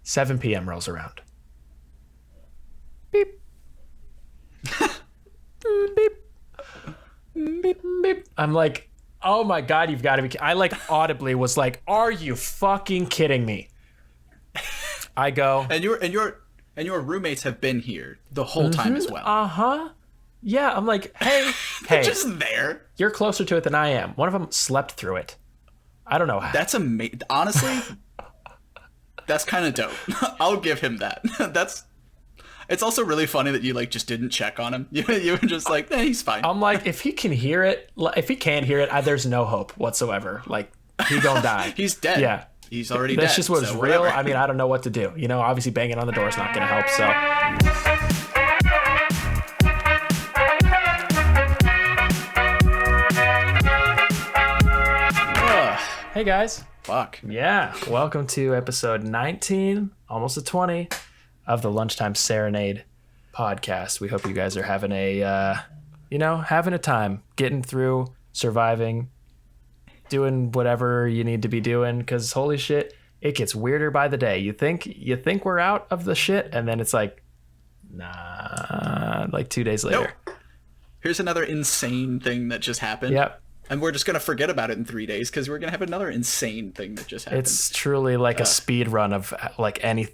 7 p.m. rolls around. Beep. Beep. Beep. Beep. I'm like, oh my God, you've got to be. I like audibly was like, are you fucking kidding me? I go. And your roommates have been here the whole time as well. Uh-huh. Yeah, I'm like, hey. Just there. You're closer to it than I am. One of them slept through it. I don't know how. That's amazing. Honestly, that's kind of dope. I'll give him that. It's also really funny that you like just didn't check on him. You were just like, he's fine. I'm like, if he can hear it, if he can't hear it, there's no hope whatsoever. Like, he gonna die. He's dead. Yeah. He's already dead. That's just what's real. I mean, I don't know what to do. You know, obviously banging on the door is not gonna help, so. Hey guys. Fuck. Yeah. Welcome to episode 19, almost a 20 of the Lunchtime Serenade podcast. We hope you guys are having having a time, getting through, surviving, doing whatever you need to be doing, because holy shit, it gets weirder by the day. You think we're out of the shit, and then it's like, nah, like 2 days later. Nope. Here's another insane thing that just happened. Yep. And we're just going to forget about it in 3 days because we're going to have another insane thing that just happened. It's truly like a speed run of like any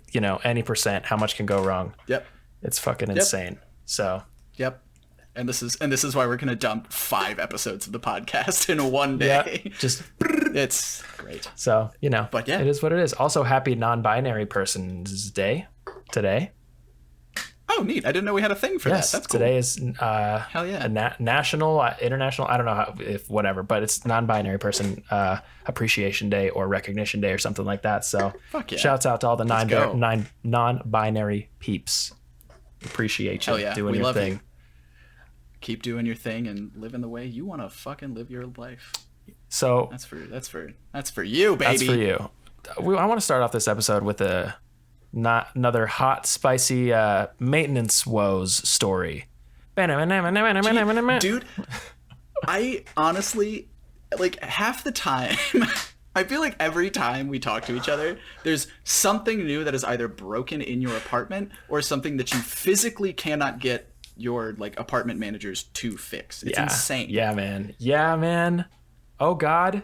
percent, how much can go wrong. Yep. It's fucking insane. So. Yep. And this is why we're going to dump 5 episodes of the podcast in one day. Yep. Just it's great. So, but yeah, it is what it is. Also, happy non-binary person's day today. Oh, neat. I didn't know we had a thing for that. That's cool. Today is hell yeah. a national, international, I don't know whatever, but it's non-binary person appreciation day or recognition day or something like that. So fuck yeah. Shouts out to all the non-binary peeps. Appreciate you doing your thing. You. Keep doing your thing and living the way you want to fucking live your life. So that's for you, baby. That's for you. I want to start off this episode with not another hot, spicy maintenance woes story. Dude, I honestly, like, half the time, I feel like every time we talk to each other, there's something new that is either broken in your apartment or something that you physically cannot get your like apartment managers to fix. It's insane. Yeah, man. Oh, God.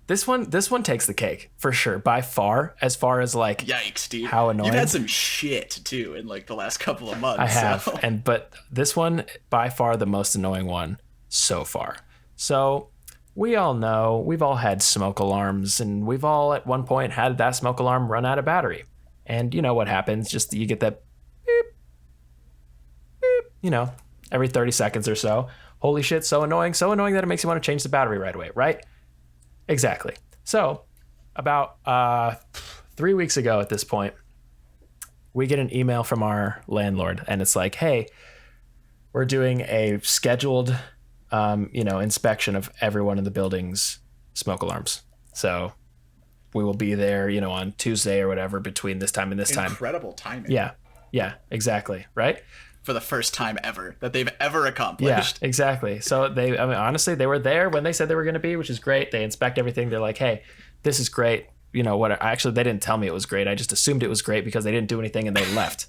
This one takes the cake for sure, by far, as far as like, yikes, dude. How annoying. You've had some shit too in like the last couple of months. I have, but this one by far the most annoying one so far. So we all know, we've all had smoke alarms, and we've all at one point had that smoke alarm run out of battery. And you know what happens? Just you get that beep, beep, every 30 seconds or so. Holy shit, so annoying that it makes you want to change the battery right away, right? Exactly. So about 3 weeks ago at this point, we get an email from our landlord, and it's like, hey, we're doing a scheduled, inspection of every one of the building's smoke alarms. So we will be there, on Tuesday or whatever between this time and this time. Incredible timing. Yeah, exactly. Right. For the first time ever that they've ever accomplished. Yeah, exactly. So honestly, they were there when they said they were going to be, which is great. They inspect everything. They're like, hey, this is great. They didn't tell me it was great. I just assumed it was great because they didn't do anything and they left.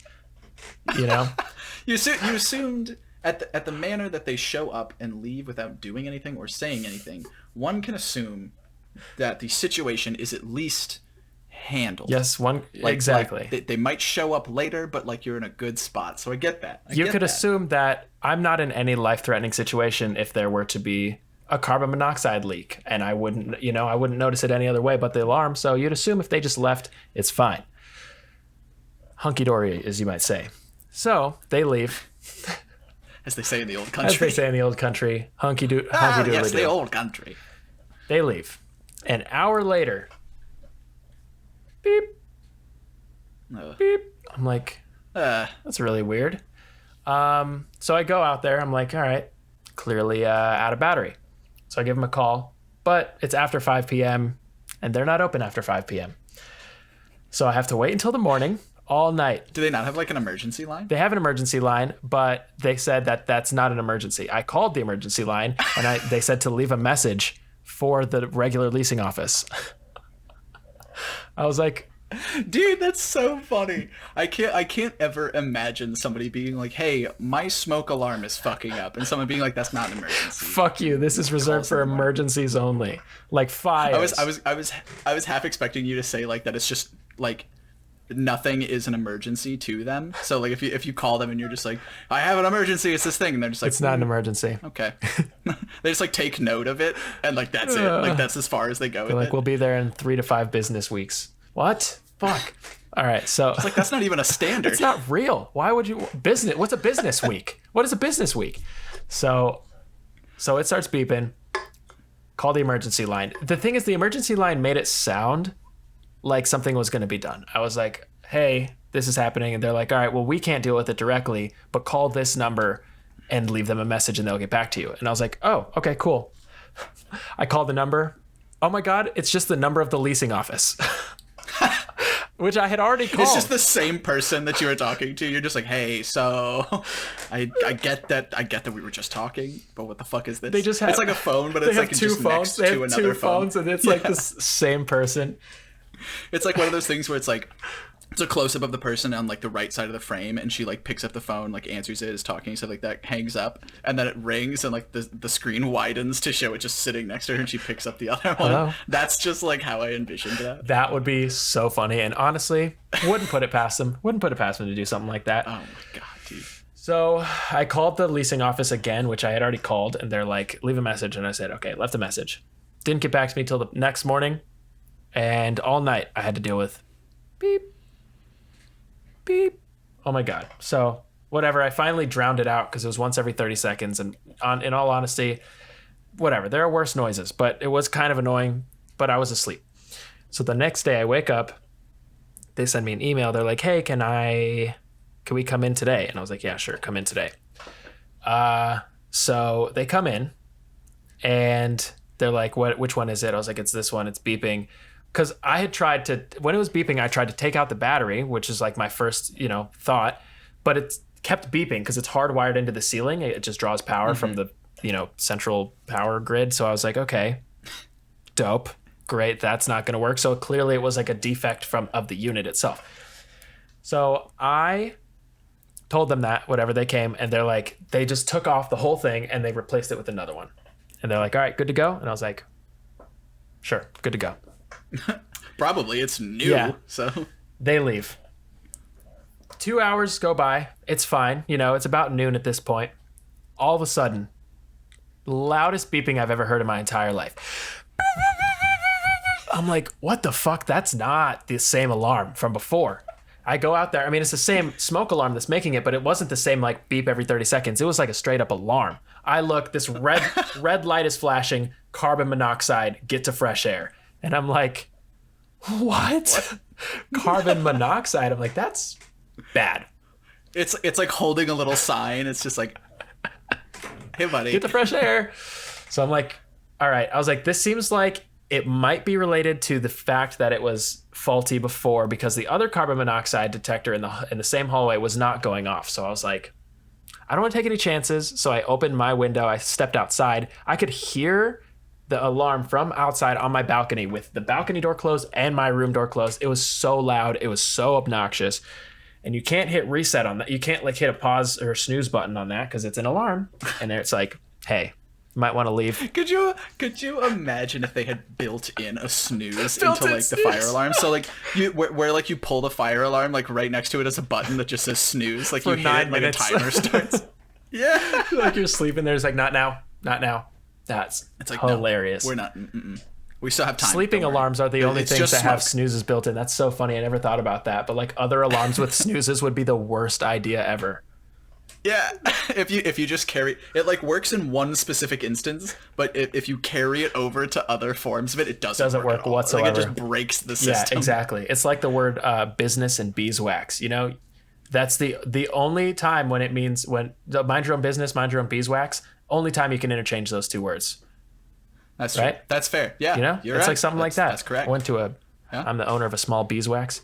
You assumed at the manner that they show up and leave without doing anything or saying anything, one can assume that the situation is at least handled. Yes, exactly. Like they might show up later, but like you're in a good spot. So I get that. You could assume that I'm not in any life-threatening situation if there were to be a carbon monoxide leak, and I wouldn't notice it any other way but the alarm. So you'd assume if they just left, it's fine. Hunky-dory, as you might say. So they leave. As they say in the old country. Hunky-doodly. Yes, the old country. They leave. An hour later, beep, beep. I'm like, that's really weird. So I go out there. I'm like, all right, clearly out of battery. So I give them a call, but it's after 5 p.m. and they're not open after 5 p.m. So I have to wait until the morning, all night. Do they not have like an emergency line? They have an emergency line, but they said that that's not an emergency. I called the emergency line, and they said to leave a message for the regular leasing office. I was like, Dude, that's so funny. I can't ever imagine somebody being like, "Hey, my smoke alarm is fucking up," and someone being like, "That's not an emergency." Fuck you. This is reserved for emergencies only. Like fires. I was half expecting you to say like that it's just like nothing is an emergency to them. So like if you call them and you're just like, "I have an emergency, it's this thing," and they're just like, It's not an emergency. Okay. They just like take note of it and like that's it. Like that's as far as they go with Like it. we'll be there in 3 to 5 business weeks. What? Fuck. All right, so It's like that's not even a standard. it's not real. Why would you business? What's a business week? What is a business week? So it starts beeping. Call the emergency line. The thing is, the emergency line made it sound like something was going to be done. I was like, "Hey, this is happening," and they're like, "All right, well, we can't deal with it directly, but call this number and leave them a message, and they'll get back to you." And I was like, "Oh, okay, cool." I called the number. Oh my God, it's just the number of the leasing office. Which I had already called. It's just the same person that you were talking to. You're just like, "Hey, so I get that we were just talking, but what the fuck is this?" They just have, it's like a phone, but they it's have like two just phones. next They have to two another phone. phones, and it's like the same person. It's like one of those things where it's like it's a close up of the person on like the right side of the frame, and she like picks up the phone, like answers it, is talking, stuff like that, hangs up, and then it rings, and like the screen widens to show it just sitting next to her, and she picks up the other one. Hello? That's just like how I envisioned that. That would be so funny, and honestly, wouldn't put it past them. Wouldn't put it past them to do something like that. Oh my god, dude. So I called the leasing office again, which I had already called, and they're like, "Leave a message," and I said, "Okay," left a message. Didn't get back to me till the next morning, and all night I had to deal with beep, beep. Oh my God. So whatever, I finally drowned it out because it was once every 30 seconds. And in all honesty, whatever, there are worse noises, but it was kind of annoying, but I was asleep. So the next day I wake up, they send me an email. They're like, "Hey, can we come in today?" And I was like, "Yeah, sure. Come in today." So they come in and they're like, which one is it?" I was like, "It's this one. It's beeping." Because I had tried to, when it was beeping, I tried to take out the battery, which is like my first, thought, but it kept beeping because it's hardwired into the ceiling. It just draws power from the, central power grid. So I was like, okay, dope, great. That's not going to work. So clearly it was like a defect of the unit itself. So I told them that, whatever, they came and they're like, they just took off the whole thing and they replaced it with another one. And they're like, "All right, good to go." And I was like, "Sure, good to go." Probably it's new. Yeah. So They leave. 2 hours go by. It's fine. It's about noon at this point. All of a sudden, loudest beeping I've ever heard in my entire life. I'm like, what the fuck? That's not the same alarm from before. I go out there. I mean, it's the same smoke alarm that's making it, but it wasn't the same like beep every 30 seconds. It was like a straight up alarm. I look, this red light is flashing, carbon monoxide, get to fresh air. And I'm like, what? Carbon monoxide. I'm like, that's bad. it's like holding a little sign. It's just like, "Hey, buddy, Get the fresh air." So I'm like, all right. I was like, this seems like it might be related to the fact that it was faulty before because the other carbon monoxide detector in the same hallway was not going off. So I was like, I don't want to take any chances. So I opened my window. I stepped outside. I could hear the alarm from outside on my balcony with the balcony door closed and my room door closed. It was so loud. It was so obnoxious. And you can't hit reset on that. You can't like hit a pause or snooze button on that because it's an alarm. And it's like, hey, you might want to leave. Could you imagine if they had built in a snooze into like the fire alarm? So like where like you pull the fire alarm, like right next to it is a button that just says snooze. Like For you hit 9 it, like minutes. a timer starts. Yeah. Like you're sleeping there. It's like, not now, not now. It's It's like hilarious. No, we're not. We still have time. Sleeping don't worry. alarms are the only It's things just that have smoke. snoozes built in. That's so funny. I never thought about that. But like other alarms with snoozes would be the worst idea ever. Yeah, if you just carry it, like works in one specific instance, but if you carry it over to other forms of it, it doesn't work at all. whatsoever. Like it just breaks the Yeah, system. exactly. It's like the word business and beeswax. That's the only time when it means when mind your own business, mind your own beeswax. Only time you can interchange those two words. That's true. Right? That's fair. Yeah, It's right. like something like that. That's correct. I went to I'm the owner of a small beeswax.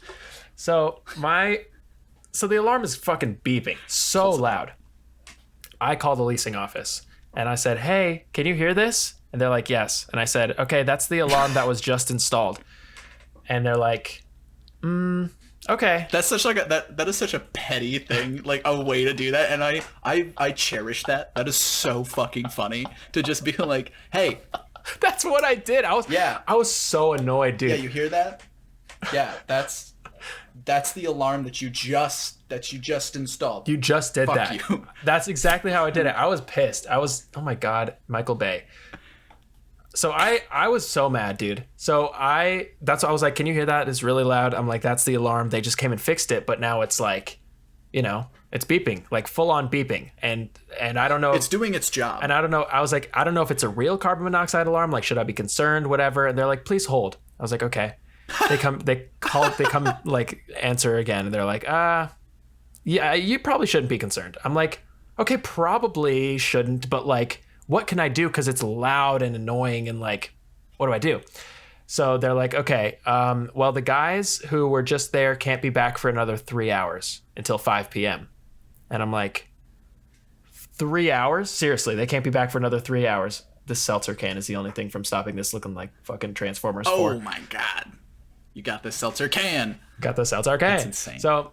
So the alarm is fucking beeping so loud. I call the leasing office and I said, "Hey, can you hear this?" And they're like, "Yes." And I said, "Okay, that's the alarm that was just installed." And they're like, Okay. That's such like that is such a petty thing, like a way to do that, and I cherish that. That is so fucking funny to just be like, hey, That's what I did. I was so annoyed, dude. yeah, you hear that? Yeah, that's the alarm that you just installed. You just did Fuck that. you. That's exactly how I did it. I was pissed. Oh my God, Michael Bay. So I was so mad, dude. So that's why I was like, can you hear that? It's really loud. I'm like, that's the alarm. They just came and fixed it, but now it's like, it's beeping, like full on beeping. And I don't know. It's doing its job. And I don't know. I was like, I don't know if it's a real carbon monoxide alarm. Like, should I be concerned? Whatever. And they're like, please hold. I was like, okay. They come like answer again. And they're like, yeah, you probably shouldn't be concerned. I'm like, okay, probably shouldn't, but like, what can I do? Because it's loud and annoying, and like, what do I do? So they're like, okay, well, the guys who were just there can't be back for another 3 hours until 5 p.m. And I'm like, 3 hours? Seriously, they can't be back for another 3 hours. This seltzer can is the only thing from stopping this looking like fucking Transformers 4. Oh my God. You got this seltzer can. Got the seltzer can. That's insane. So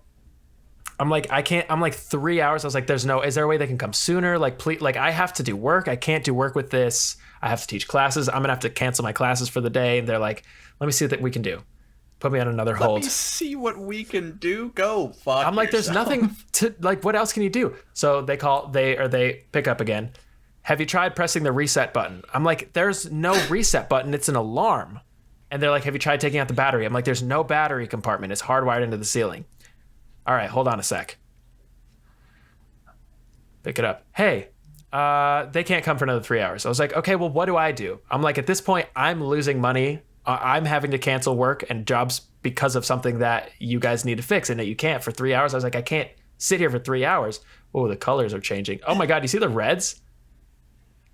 I'm like, I can't, I'm like 3 hours. I was like, is there a way they can come sooner? Like, please, like I have to do work. I can't do work with this. I have to teach classes. I'm going to have to cancel my classes for the day. And they're like, let me see what we can do. Put me on another hold. Let me see what we can do. Go fuck I'm like, yourself. there's nothing to, like, what else can you do? So they pick up again. Have you tried pressing the reset button? I'm like, there's no reset button. It's an alarm. And they're like, have you tried taking out the battery? I'm like, there's no battery compartment. It's hardwired into the ceiling. All right, hold on a sec. Pick it up. Hey, they can't come for another 3 hours. I was like, okay, well, what do I do? I'm like, at this point, I'm losing money. I'm having to cancel work and jobs because of something that you guys need to fix and that you can't for 3 hours. I was like, I can't sit here for 3 hours. Oh, the colors are changing. Oh my God, you see the reds?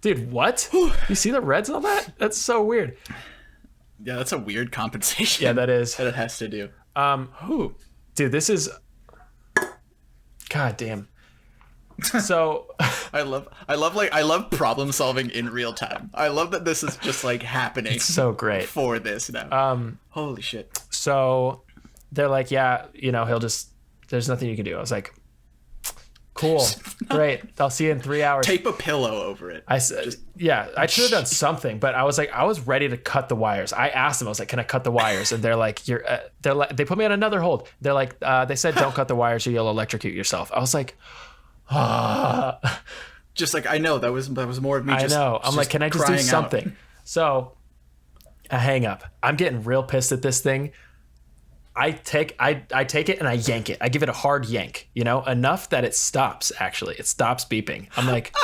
Dude, what? You see the reds and all that? That's so weird. Yeah, that's a weird compensation. Yeah, that is. That it has to do. Dude, this is... God damn. So I love problem solving in real time. I love that this is just like happening. It's so great for this now. Holy shit. So they're like, yeah, there's nothing you can do. I was like, cool, great. I'll see you in 3 hours. Tape a pillow over it. I said, yeah, I should have done something, but I was like, I was ready to cut the wires. I asked them, I was like, can I cut the wires? And they're like, they put me on another hold. They're like, they said, don't cut the wires or you'll electrocute yourself. I was like, just like, I know that was more of me. I know. I'm like, can I just do something? Out. So I hang up. I'm getting real pissed at this thing. I take it and I yank it. I give it a hard yank, enough that it stops. Actually, it stops beeping. I'm like,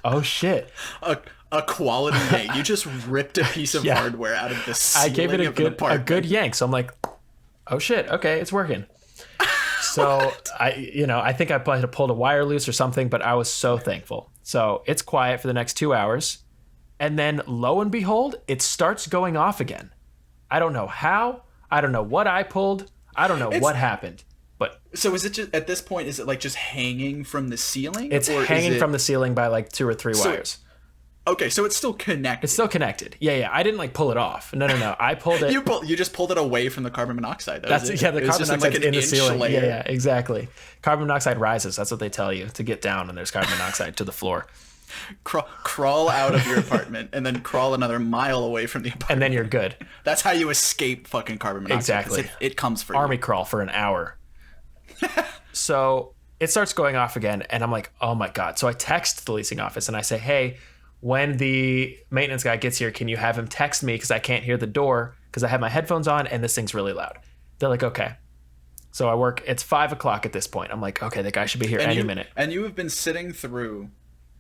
oh shit. A quality yank. You just ripped a piece of hardware out of the ceiling. I gave it a good yank. So I'm like, oh shit. Okay, it's working. So I think I might have pulled a wire loose or something, but I was so thankful. So it's quiet for the next 2 hours. And then lo and behold, it starts going off again. I don't know how. I don't know what I pulled. I don't know what happened. But so is it just at this point? Is it like just hanging from the ceiling? It's hanging from the ceiling by like 2 or 3 wires. Okay, so it's still connected. It's still connected. Yeah. I didn't like pull it off. No. I pulled it. You just pulled it away from the carbon monoxide. The carbon monoxide in the ceiling. Layer. Yeah, exactly. Carbon monoxide rises. That's what they tell you to get down, and there's carbon monoxide to the floor. Crawl out of your apartment and then crawl another mile away from the apartment. And then you're good. That's how you escape fucking carbon monoxide. Exactly. It comes for Army you. crawl for an hour. So it starts going off again, and I'm like, oh my God. So I text the leasing office and I say, hey, when the maintenance guy gets here, can you have him text me because I can't hear the door because I have my headphones on and this thing's really loud. They're like, okay. So I work. It's 5 o'clock at this point. I'm like, okay, the guy should be here any minute. And you have been sitting through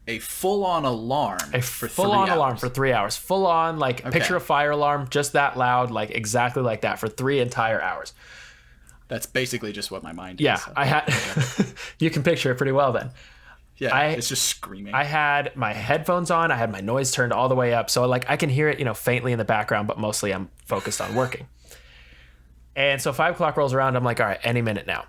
a full-on alarm for 3 hours. Alarm for 3 hours. Full-on, like, picture a fire alarm, just that loud, like, exactly like that for 3 entire hours. That's basically just what my mind is. Yeah, I had... You can picture it pretty well then. Yeah, it's just screaming. I had my headphones on. I had my noise turned all the way up. So, like, I can hear it, faintly in the background, but mostly I'm focused on working. And so 5 o'clock rolls around. I'm like, all right, any minute now.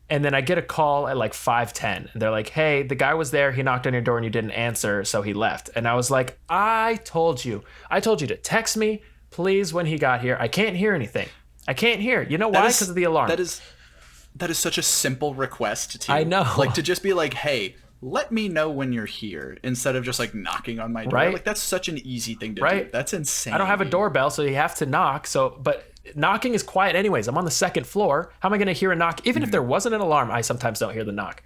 And then I get a call at like 5:10. And they're like, hey, the guy was there. He knocked on your door and you didn't answer. So he left. And I was like, I told you to text me, please, when he got here. I can't hear anything. I can't hear. You know why? Because of the alarm. That is such a simple request to I know. Like to just be like, hey, let me know when you're here instead of just like knocking on my door. Right. Like that's such an easy thing to Right. do. That's insane. I don't have a doorbell, so you have to knock. But knocking is quiet anyways. I'm on the second floor. How am I going to hear a knock? Even if there wasn't an alarm, I sometimes don't hear the knock.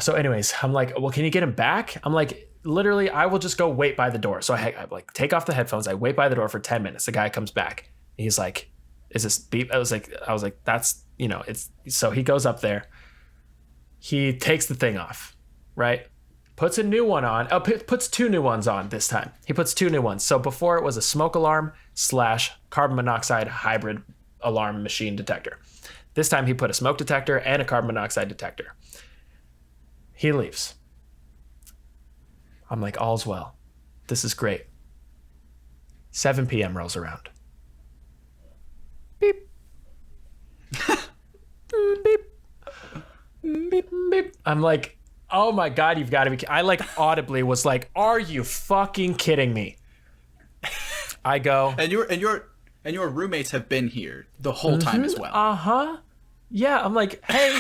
So anyways, I'm like, well, can you get him back? I'm like, literally, I will just go wait by the door. So I like take off the headphones. I wait by the door for 10 minutes. The guy comes back. He's like, is this beep? I was like, that's, it's, so he goes up there. He takes the thing off, right? Puts a new one on. Puts two new ones on this time. He puts two new ones. So before it was a smoke alarm / carbon monoxide hybrid alarm machine detector. This time he put a smoke detector and a carbon monoxide detector. He leaves. I'm like, all's well. This is great. 7 p.m. rolls around. Beep. Beep. Beep, beep. I'm like, oh my God, you've got to be. I like audibly was like, are you fucking kidding me? I go. And your roommates have been here the whole time as well. Uh-huh. Yeah, I'm like, hey.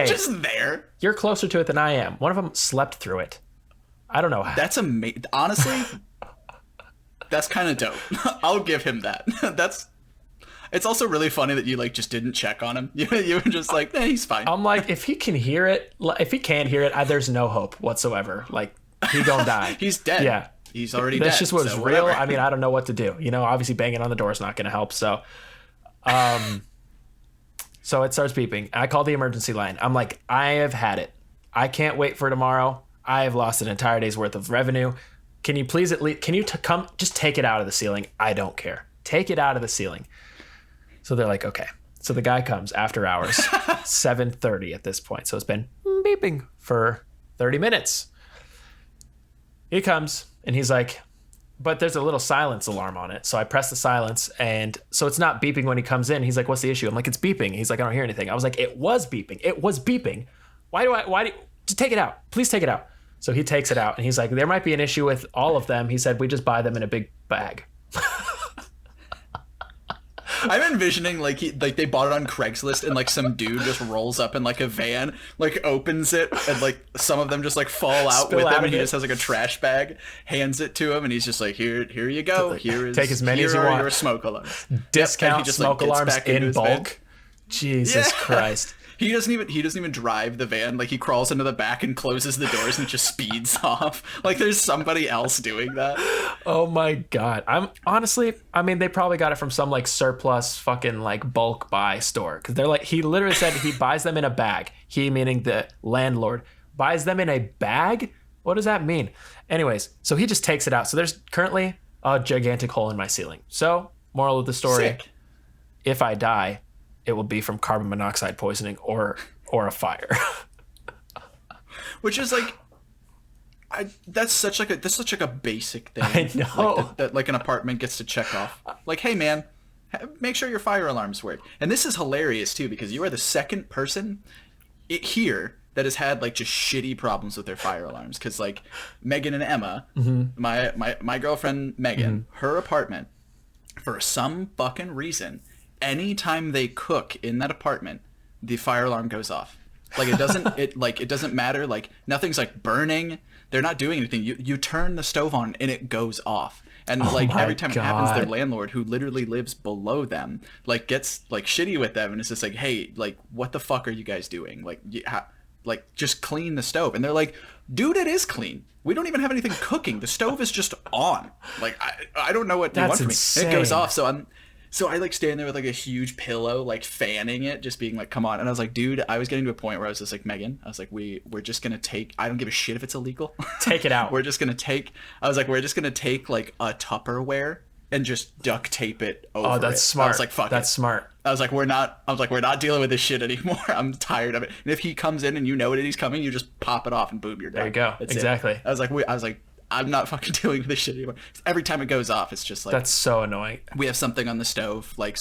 Just there. You're closer to it than I am. One of them slept through it. I don't know how. That's amazing. Honestly, that's kind of dope. I'll give him that. It's also really funny that you like just didn't check on him. You were just like, he's fine. I'm like, if he can hear it, if he can't hear it, there's no hope whatsoever. Like, he gonna die. He's dead. Yeah. He's already dead. That's just what's so real. whatever. I mean, I don't know what to do. Obviously banging on the door is not going to help. So, so it starts beeping. I call the emergency line. I'm like, I have had it. I can't wait for tomorrow. I have lost an entire day's worth of revenue. Can you please come, just take it out of the ceiling? I don't care. Take it out of the ceiling. So they're like, okay. So the guy comes after hours, 7:30 at this point. So it's been beeping for 30 minutes. He comes and he's like, but there's a little silence alarm on it. So I press the silence, and so it's not beeping when he comes in. He's like, what's the issue? I'm like, it's beeping. He's like, I don't hear anything. I was like, it was beeping. It was beeping. Why do just take it out. Please take it out. So he takes it out, and he's like, there might be an issue with all of them. He said, we just buy them in a big bag. I'm envisioning like they bought it on Craigslist, and like some dude just rolls up in like a van, like opens it, and like some of them just like fall out with him, and he just has like a trash bag, hands it to him, and he's just like, here you go. Take as many as you want. Your smoke alarms. Discount just, smoke like, alarms in bulk. Van. Jesus Christ. He doesn't even drive the van. Like he crawls into the back and closes the doors and just speeds off. Like there's somebody else doing that. Oh my God. They probably got it from some like surplus fucking like bulk buy store. Cause they're like, he literally said he buys them in a bag. He, meaning the landlord, buys them in a bag. What does that mean? Anyways, so he just takes it out. So there's currently a gigantic hole in my ceiling. So moral of the story, Sick. If I die, it will be from carbon monoxide poisoning or a fire. Which is like, that's such like a basic thing. I know. Like that like an apartment gets to check off. Like, hey man, make sure your fire alarms work. And this is hilarious too, because you are the second person here that has had like just shitty problems with their fire alarms. Because like Megan and Emma, my girlfriend Megan, her apartment, for some fucking reason, anytime they cook in that apartment, the fire alarm goes off. Like it doesn't matter. Like nothing's like burning. They're not doing anything. You turn the stove on and it goes off. And like every time it happens, their landlord, who literally lives below them, like gets like shitty with them, and it's just like, hey, like what the fuck are you guys doing? Like like just clean the stove. And they're like, dude, it is clean. We don't even have anything cooking. The stove is just on. Like I don't know what you want from me. And it goes off. So I like stand there with like a huge pillow, like fanning it, just being like, come on. And I was like, dude, I was getting to a point where I was just like, Megan, I was like, we're just going to take, I don't give a shit if it's illegal. Take it out. we're just going to take like a Tupperware and just duct tape it over. Oh, that's smart. I was like, fuck That's smart. I was like, we're not dealing with this shit anymore. I'm tired of it. And if he comes in and you know that he's coming, you just pop it off and boom, you're done. There you go. That's exactly. It. I was like, I'm not fucking dealing with this shit anymore. Every time it goes off, it's just like, that's so annoying. We have something on the stove, like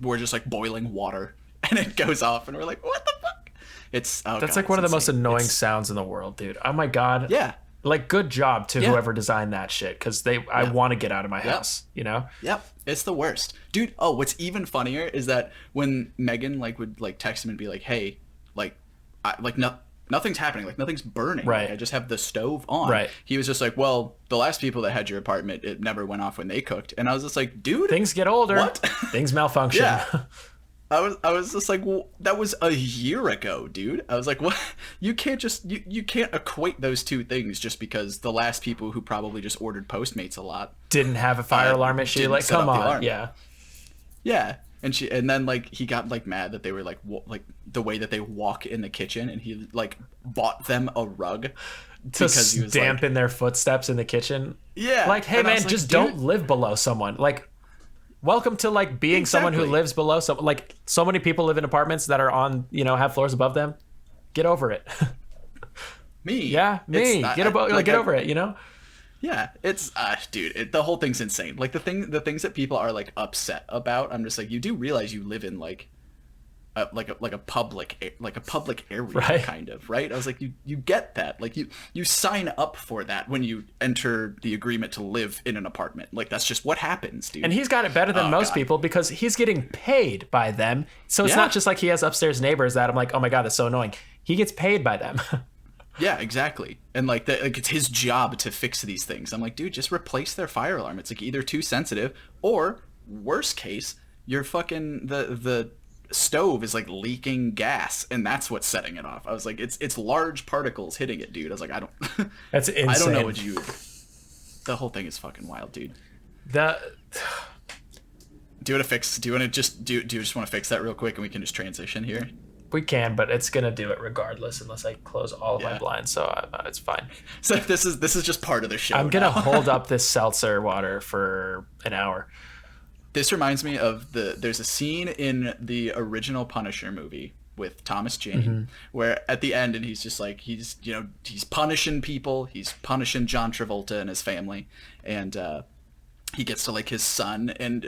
we're just like boiling water, and it goes off, and we're like, what the fuck? It's that's like one of the most annoying sounds in the world, dude. Oh my God. Yeah. Like, good job to whoever designed that shit, because I want to get out of my house, you know? Yep, it's the worst, dude. Oh, what's even funnier is that when Megan like would like text him and be like, "Hey, like, nothing's happening, like nothing's burning, Right? Like, I just have the stove on." Right. He was just like, "Well, the last people that had your apartment, it never went off when they cooked," and I was just like, "Dude, Things get older. What? Things malfunction. Yeah. I was just like, well, that was a year ago, dude. I was like, what? You can't just you can't equate those two things just because the last people who probably just ordered Postmates a lot Didn't have a fire alarm issue. didn't Like, set come up the on, alarm. yeah. Yeah, and then like he got like mad that they were like like the way that they walk in the kitchen, and he like bought them a rug To dampen their footsteps in the kitchen. Yeah, Like, hey and I man, was like, just dude, don't live below someone. Like, welcome to like being someone who Exactly. lives below someone. Like, so many people live in apartments that are on, have floors above them. Get over it. me. Yeah, me. It's- Get over it, you know? Yeah, it's dude, the whole thing's insane. Like the things that people are like upset about, I'm just like, you do realize you live in like a public area, Right. kind of, right? I was like, you get that, like you sign up for that when you enter the agreement to live in an apartment. Like that's just what happens, dude. And he's got it better than most people because he's getting paid by them. So it's Yeah. not just like he has upstairs neighbors that I'm like, oh my God, that's so annoying. He gets paid by them. Yeah, exactly. And like it's his job to fix these things. I'm like, dude, just replace their fire alarm. It's like either too sensitive or worst case, your fucking the stove is like leaking gas and that's what's setting it off. I was like, it's large particles hitting it, dude. I was like, I don't That's insane. I don't know what the whole thing is fucking wild, dude. Do you want to just want to fix that real quick and we can just transition here? We can, but it's gonna do it regardless unless I close all of my blinds, so it's fine. So this is just part of the show. I'm gonna now. hold up this seltzer water for an hour. This reminds me of there's a scene in the original Punisher movie with Thomas Jane where at the end, and he's just like, he's punishing people, he's punishing John Travolta and his family, and he gets to like his son, and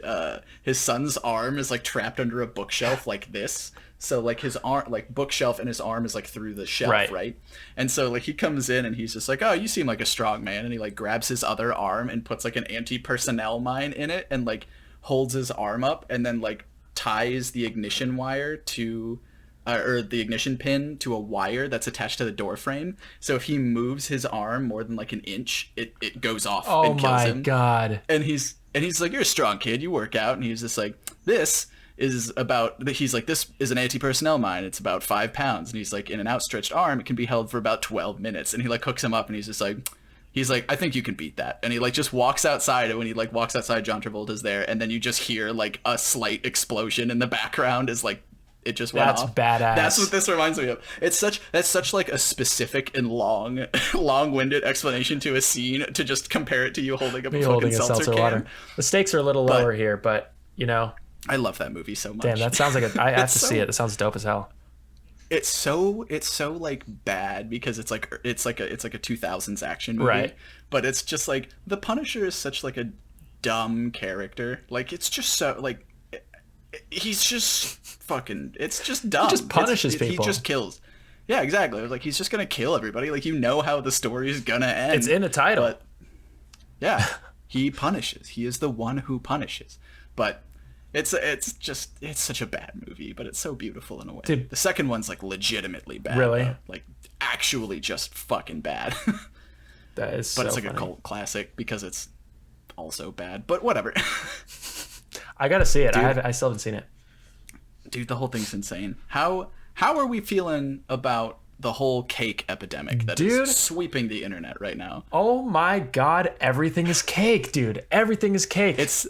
his son's arm is like trapped under a bookshelf like this. So like his arm, like bookshelf, and his arm is like through the shelf, right? And so like he comes in and he's just like, "Oh, you seem like a strong man," and he like grabs his other arm and puts like an anti-personnel mine in it, and like holds his arm up, and then like ties the ignition wire to, or the ignition pin to a wire that's attached to the door frame. So if he moves his arm more than like an inch, it goes off and kills him. Oh my God! And he's like, "You're a strong kid. You work out." And he's just like, "This is this is an anti-personnel mine. It's about 5 pounds." And he's like, "In an outstretched arm, it can be held for about 12 minutes." And he like hooks him up, and he's like, "I think you can beat that." And he like just walks outside, and when he like walks outside, John Travolta's there, and then you just hear like a slight explosion in the background as like it just went off. That's badass. That's what this reminds me of. That's such like a specific and long-winded explanation to a scene to just compare it to you holding up a fucking seltzer can. water. The stakes are a little lower here, but I love that movie so much. Damn, that sounds like I have to see it. It sounds dope as hell. It's so like bad because it's like a 2000s action movie, Right? But it's just like the Punisher is such like a dumb character. Like it's just so like he's just fucking. It's just dumb. He just punishes people. He just kills. Yeah, exactly. Like he's just gonna kill everybody. Like how the story is gonna end. It's in the title. But yeah, he punishes. He is the one who punishes. But it's such a bad movie, but it's so beautiful in a way. Dude. The second one's like legitimately bad. Really? Though. Like actually just fucking bad. That is But so it's like funny. a cult classic because it's also bad. But whatever. I gotta see it. Dude. I still haven't seen it. Dude, the whole thing's insane. How are we feeling about the whole cake epidemic that Dude. is sweeping the internet right now? Oh my God! Everything is cake, dude. Everything is cake. It's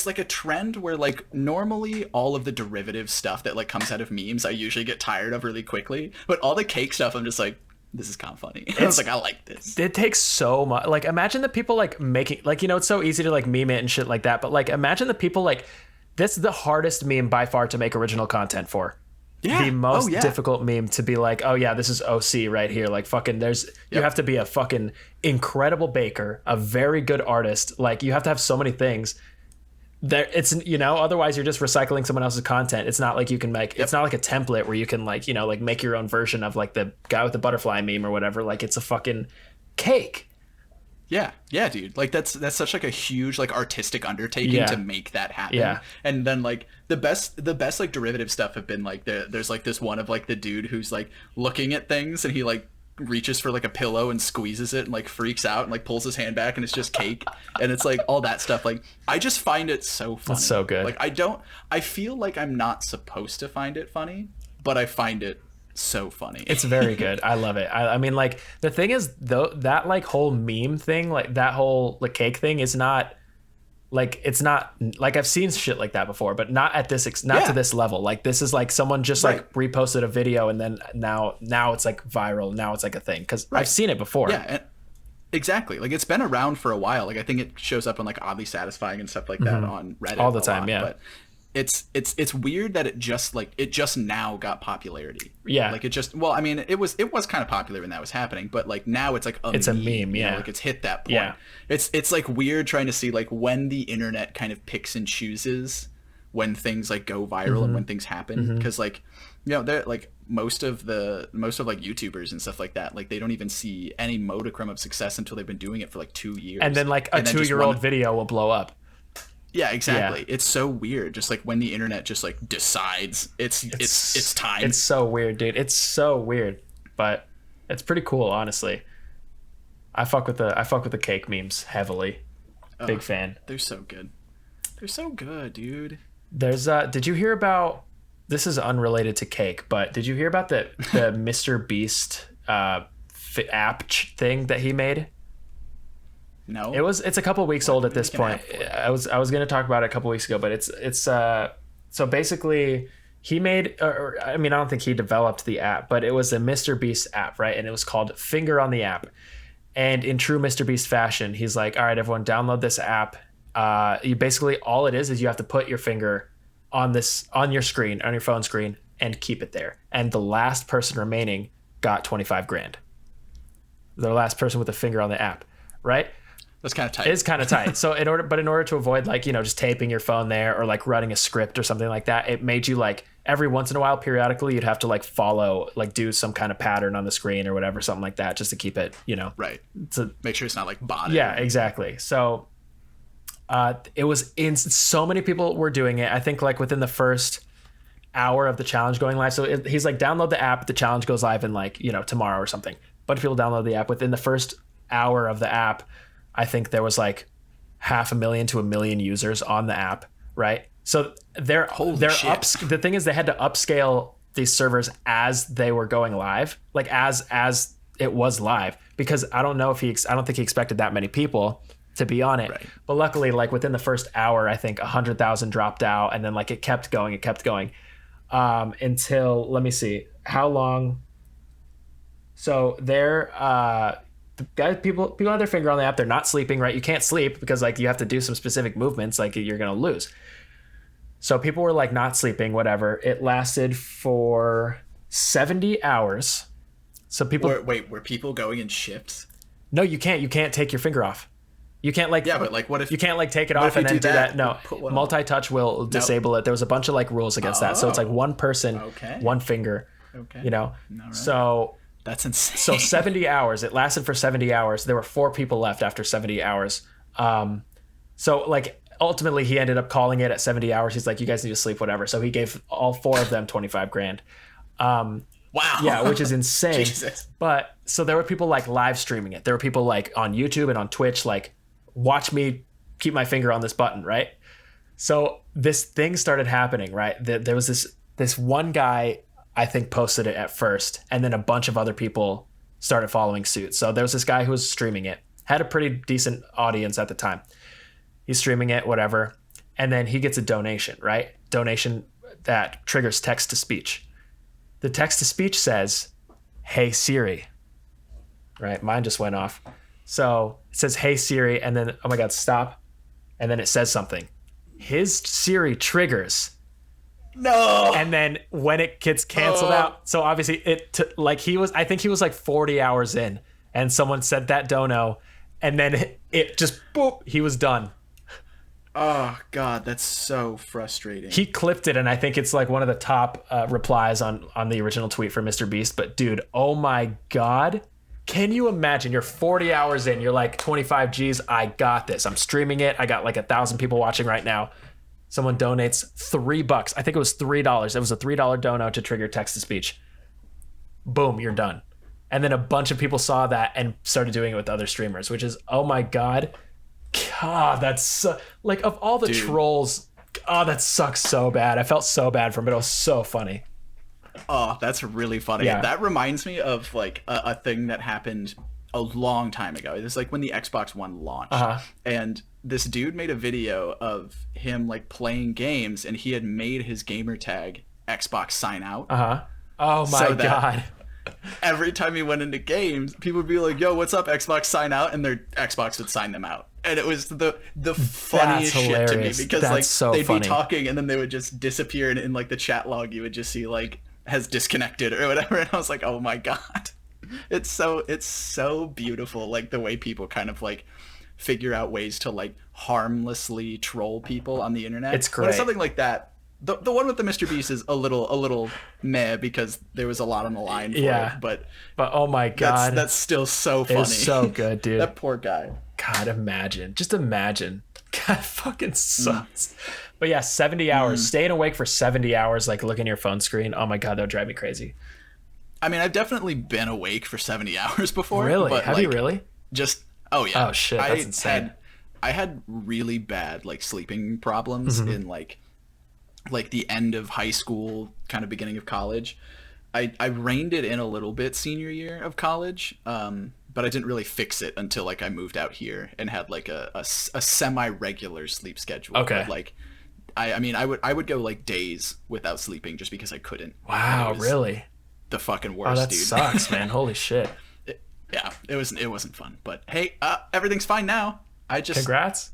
like a trend where like normally all of the derivative stuff that like comes out of memes I usually get tired of really quickly, but all the cake stuff I'm just like, this is kind of funny. I was like, I like this. It takes so much. Like, imagine the people like making, like, it's so easy to like meme it and shit like that. But like, imagine the people like, this is the hardest meme by far to make original content for. Yeah. The most difficult meme to be like, oh yeah, this is OC right here. Like fucking you have to be a fucking incredible baker, a very good artist. Like you have to have so many things. there it's, otherwise you're just recycling someone else's content. It's not like you can make, it's not like a template where you can like, like make your own version of like the guy with the butterfly meme or whatever. Like it's a fucking cake. Yeah, dude. Like that's such like a huge like artistic undertaking to make that happen. Yeah. And then like the best like derivative stuff have been like there's like this one of like the dude who's like looking at things and he like reaches for like a pillow and squeezes it and like freaks out and like pulls his hand back and it's just cake. And it's like all that stuff. Like I just find it so funny. That's so good. Like I feel like I'm not supposed to find it funny, but I find it so funny. It's very good. I love it. I mean, like the thing is though, that like whole meme thing, like that whole like cake thing is not like, it's not like I've seen shit like that before, but not at this, to this level. Like this is like someone just like reposted a video and then now it's like viral. Now it's like a thing. Cause I've seen it before. Yeah. Exactly. Like it's been around for a while. Like I think it shows up on like Oddly Satisfying and stuff like that on Reddit all the time. Yeah. But it's weird that it just now got popularity. Yeah. Like I mean, it was kind of popular when that was happening, but like now it's like a meme. Yeah. Like it's hit that point. Yeah. It's like weird trying to see like when the internet kind of picks and chooses when things like go viral and when things happen. Cause like, they're like most of like YouTubers and stuff like that, like they don't even see any modicum of success until they've been doing it for like 2 years. And then like a 2-year-old video will blow up. Yeah, exactly. Yeah. It's so weird. Just like when the internet just like decides it's time. It's so weird, dude. It's so weird, but it's pretty cool, honestly. I fuck with the cake memes heavily. Big fan. They're so good. They're so good, dude. There's did you hear about, this is unrelated to cake, but did you hear about the Mr. Beast app thing that he made? No. It's a couple of weeks old at this point. I was going to talk about it a couple of weeks ago, but it's so basically he made, or I mean, I don't think he developed the app, but it was a Mr. Beast app, right? And it was called Finger on the App. And in true Mr. Beast fashion, he's like, all right, everyone download this app. You basically, all it is you have to put your finger on your screen, on your phone screen, and keep it there. And the last person remaining got 25 grand. The last person with a finger on the app, right? That's kind of tight. It's kind of tight. So in order to avoid like, just taping your phone there or like running a script or something like that, it made you like every once in a while, periodically, you'd have to like follow, like do some kind of pattern on the screen or whatever, something like that, just to keep it, right. To make sure it's not like botted. Yeah, exactly. So it was so many people were doing it. I think like within the first hour of the challenge going live. So he's like, download the app. The challenge goes live in like, tomorrow or something. But if people download the app within the first hour of the app, I think there was like 500,000 to 1 million users on the app, right? So the thing is they had to upscale these servers as they were going live, like as it was live, because I don't think he expected that many people to be on it. Right. But luckily, like within the first hour, I think 100,000 dropped out, and then like it kept going until, let me see how long. So people have their finger on the app. They're not sleeping, right? You can't sleep because like you have to do some specific movements, like you're gonna lose. So people were like not sleeping, whatever. It lasted for 70 hours. So people were people going in shifts? No, you can't. You can't take your finger off. You can't like, yeah, but like what if you can't like take it off and then do that? No, multi-touch will disable it. There was a bunch of like rules against that. So it's like one person, one finger. Okay. Right. So that's insane. So 70 hours. It lasted for 70 hours. There were 4 people left after 70 hours. So like ultimately he ended up calling it at 70 hours. He's like, you guys need to sleep, whatever. So he gave all 4 of them 25 grand. Wow. Yeah, which is insane. Jesus. But so there were people like live streaming it. There were people like on YouTube and on Twitch, like, watch me keep my finger on this button, right? So this thing started happening, right? There was this one guy, I think, posted it at first, and then a bunch of other people started following suit. So there was this guy who was streaming it, had a pretty decent audience at the time. He's streaming it, whatever, and then he gets a donation, right? Donation that triggers text to speech. The text to speech says, "Hey Siri," right? Mine just went off. So it says, "Hey Siri," and then, oh my God, stop. And then it says something. His Siri triggers. No. And then when it gets canceled out, so obviously I think he was like 40 hours in, and someone said that dono, and then it just boop, he was done. Oh God, that's so frustrating. He clipped it, and I think it's like one of the top replies on the original tweet for Mr. Beast. But dude, oh my God. Can you imagine? You're 40 hours in. You're like 25 G's. I got this. I'm streaming it. I got like 1,000 people watching right now. Someone donates $3. I think it was $3. It was a $3 dono to trigger text to speech. Boom, you're done. And then a bunch of people saw that and started doing it with other streamers, which is, oh my God. God, that's so, like, of all the trolls, oh, that sucks so bad. I felt so bad for him, but it was so funny. Oh, that's really funny. Yeah. That reminds me of like a thing that happened a long time ago. It was like when the Xbox One launched, and this dude made a video of him like playing games, and he had made his gamer tag Xbox sign out. Oh my God. Every time he went into games, people would be like, "Yo, what's up, Xbox? Sign out," and their Xbox would sign them out. And it was the funniest shit to me, because that's like so they'd funny. be talking and then they would just disappear, and in like the chat log you would just see like has disconnected or whatever, and I was like, oh my God. It's so beautiful, like the way people kind of like figure out ways to like harmlessly troll people on the internet. It's great. When it's something like that. The one with the Mr. Beast is a little meh, because there was a lot on the line for it, but oh my God, that's still so funny. It's so good, dude. That poor guy. God, just imagine. God, fucking sucks. But yeah, 70 hours, staying awake for 70 hours, like looking at your phone screen. Oh my God, that would drive me crazy. I mean, I've definitely been awake for 70 hours before. Really? But Have like, you really? Oh yeah. Oh shit, that's insane. I had really bad like sleeping problems in like the end of high school, kind of beginning of college. I reined it in a little bit senior year of college, but I didn't really fix it until like I moved out here and had like a semi-regular sleep schedule. Okay. But, like I mean, I would go like days without sleeping just because I couldn't. Wow, really? The fucking worst, that dude. sucks, man. Holy shit. It wasn't fun. But hey, everything's fine now. Congrats.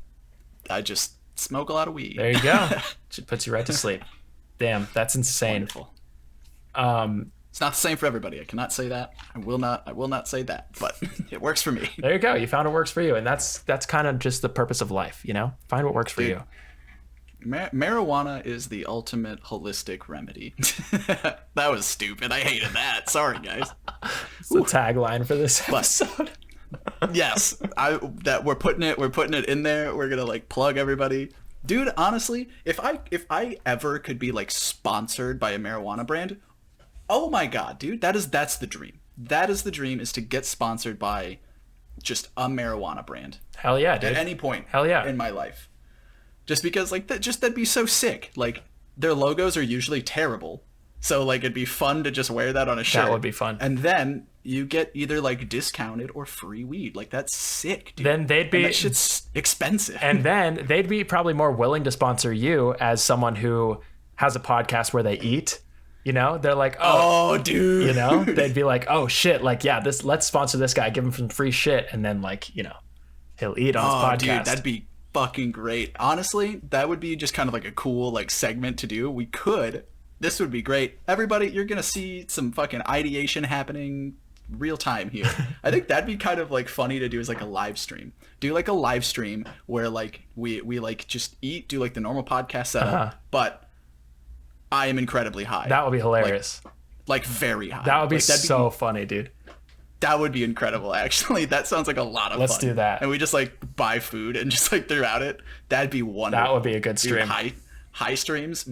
I just smoke a lot of weed. There you go. It puts you right to sleep. Damn, that's insane. Wonderful. It's not the same for everybody. I cannot say that. I will not say that, but it works for me. There you go. You found what works for you. And that's kind of just the purpose of life, you know? Find what works for you. Marijuana is the ultimate holistic remedy. That was stupid. I hated that. Sorry, guys. It's the tagline for this episode. Yes, we're putting it in there. We're gonna like plug everybody. Dude, honestly, if I ever could be like sponsored by a marijuana brand, oh my God, dude, that's the dream. That is the dream, is to get sponsored by just a marijuana brand. Hell yeah, dude. At any point. Hell yeah. In my life. Just because like that'd be so sick. Like their logos are usually terrible. So like it'd be fun to just wear that on a shirt. That would be fun. And then you get either like discounted or free weed. Like that's sick, dude. Then they'd be, and that shit's expensive. And then they'd be probably more willing to sponsor you as someone who has a podcast where they eat. You know, they're like, oh, dude. You know, they'd be like, oh shit, like yeah, let's sponsor this guy, give him some free shit, and then like, you know, he'll eat on his podcast. Dude, that'd be fucking great. Honestly, that would be just kind of like a cool like segment to do. This would be great. Everybody, you're gonna see some fucking ideation happening real time here. I think that'd be kind of like funny to do as like a live stream. Do like a live stream where like we like just eat, do like the normal podcast setup, but I am incredibly high. That would be hilarious. Like very high. That would be so funny, dude. That would be incredible, actually. That sounds like a lot of fun. Let's do that. And we just like buy food and just like throughout it. That'd be wonderful. That would be a good stream. Dude, high streams.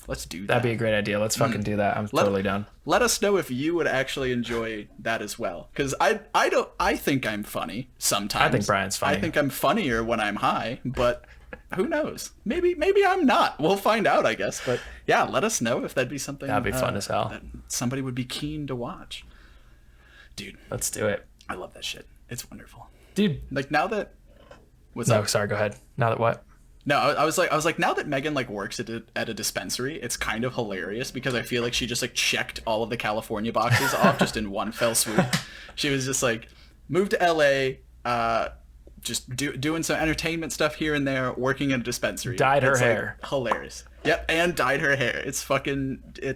Let's do that. That'd be a great idea. Let's fucking do that. I'm totally down. Let us know if you would actually enjoy that as well. Because I think I'm funny sometimes. I think Brian's funny. I think I'm funnier when I'm high, but who knows? Maybe I'm not. We'll find out, I guess. But yeah, let us know if that'd be something. That'd be fun as hell. That somebody would be keen to watch. Dude, let's do it. I love that shit. It's wonderful. Dude, like now that sorry, go ahead. Now that what? No, I was like now that Megan like works at a dispensary, it's kind of hilarious because I feel like she just like checked all of the California boxes off just in one fell swoop. She was just like moved to LA, just doing some entertainment stuff here and there, working at a dispensary. Dyed her hair. Hilarious. Yep, and dyed her hair. It's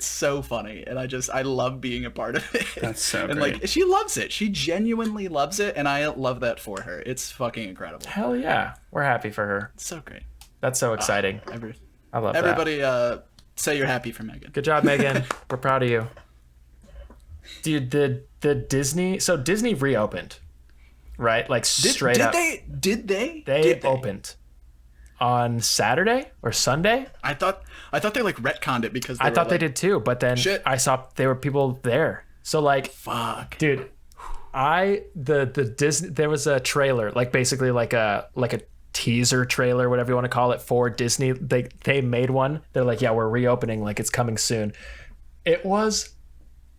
so funny, and I love being a part of it. That's so and great. Like she loves it. She genuinely loves it, and I love that for her. It's fucking incredible. Hell yeah, we're happy for her. It's so great. That's so exciting. I love everybody, that. say you're happy for Megan. Good job, Megan. We're proud of you. Dude, the Disney... So Disney reopened, right? Like straight up. Did they? They opened on Saturday or Sunday. I thought they like retconned it because I thought they did too, but then I saw there were people there. So like, fuck, dude, the Disney, there was a trailer, like basically like a teaser trailer, whatever you want to call it, for Disney. They made one. They're like, yeah, we're reopening, like it's coming soon. It was,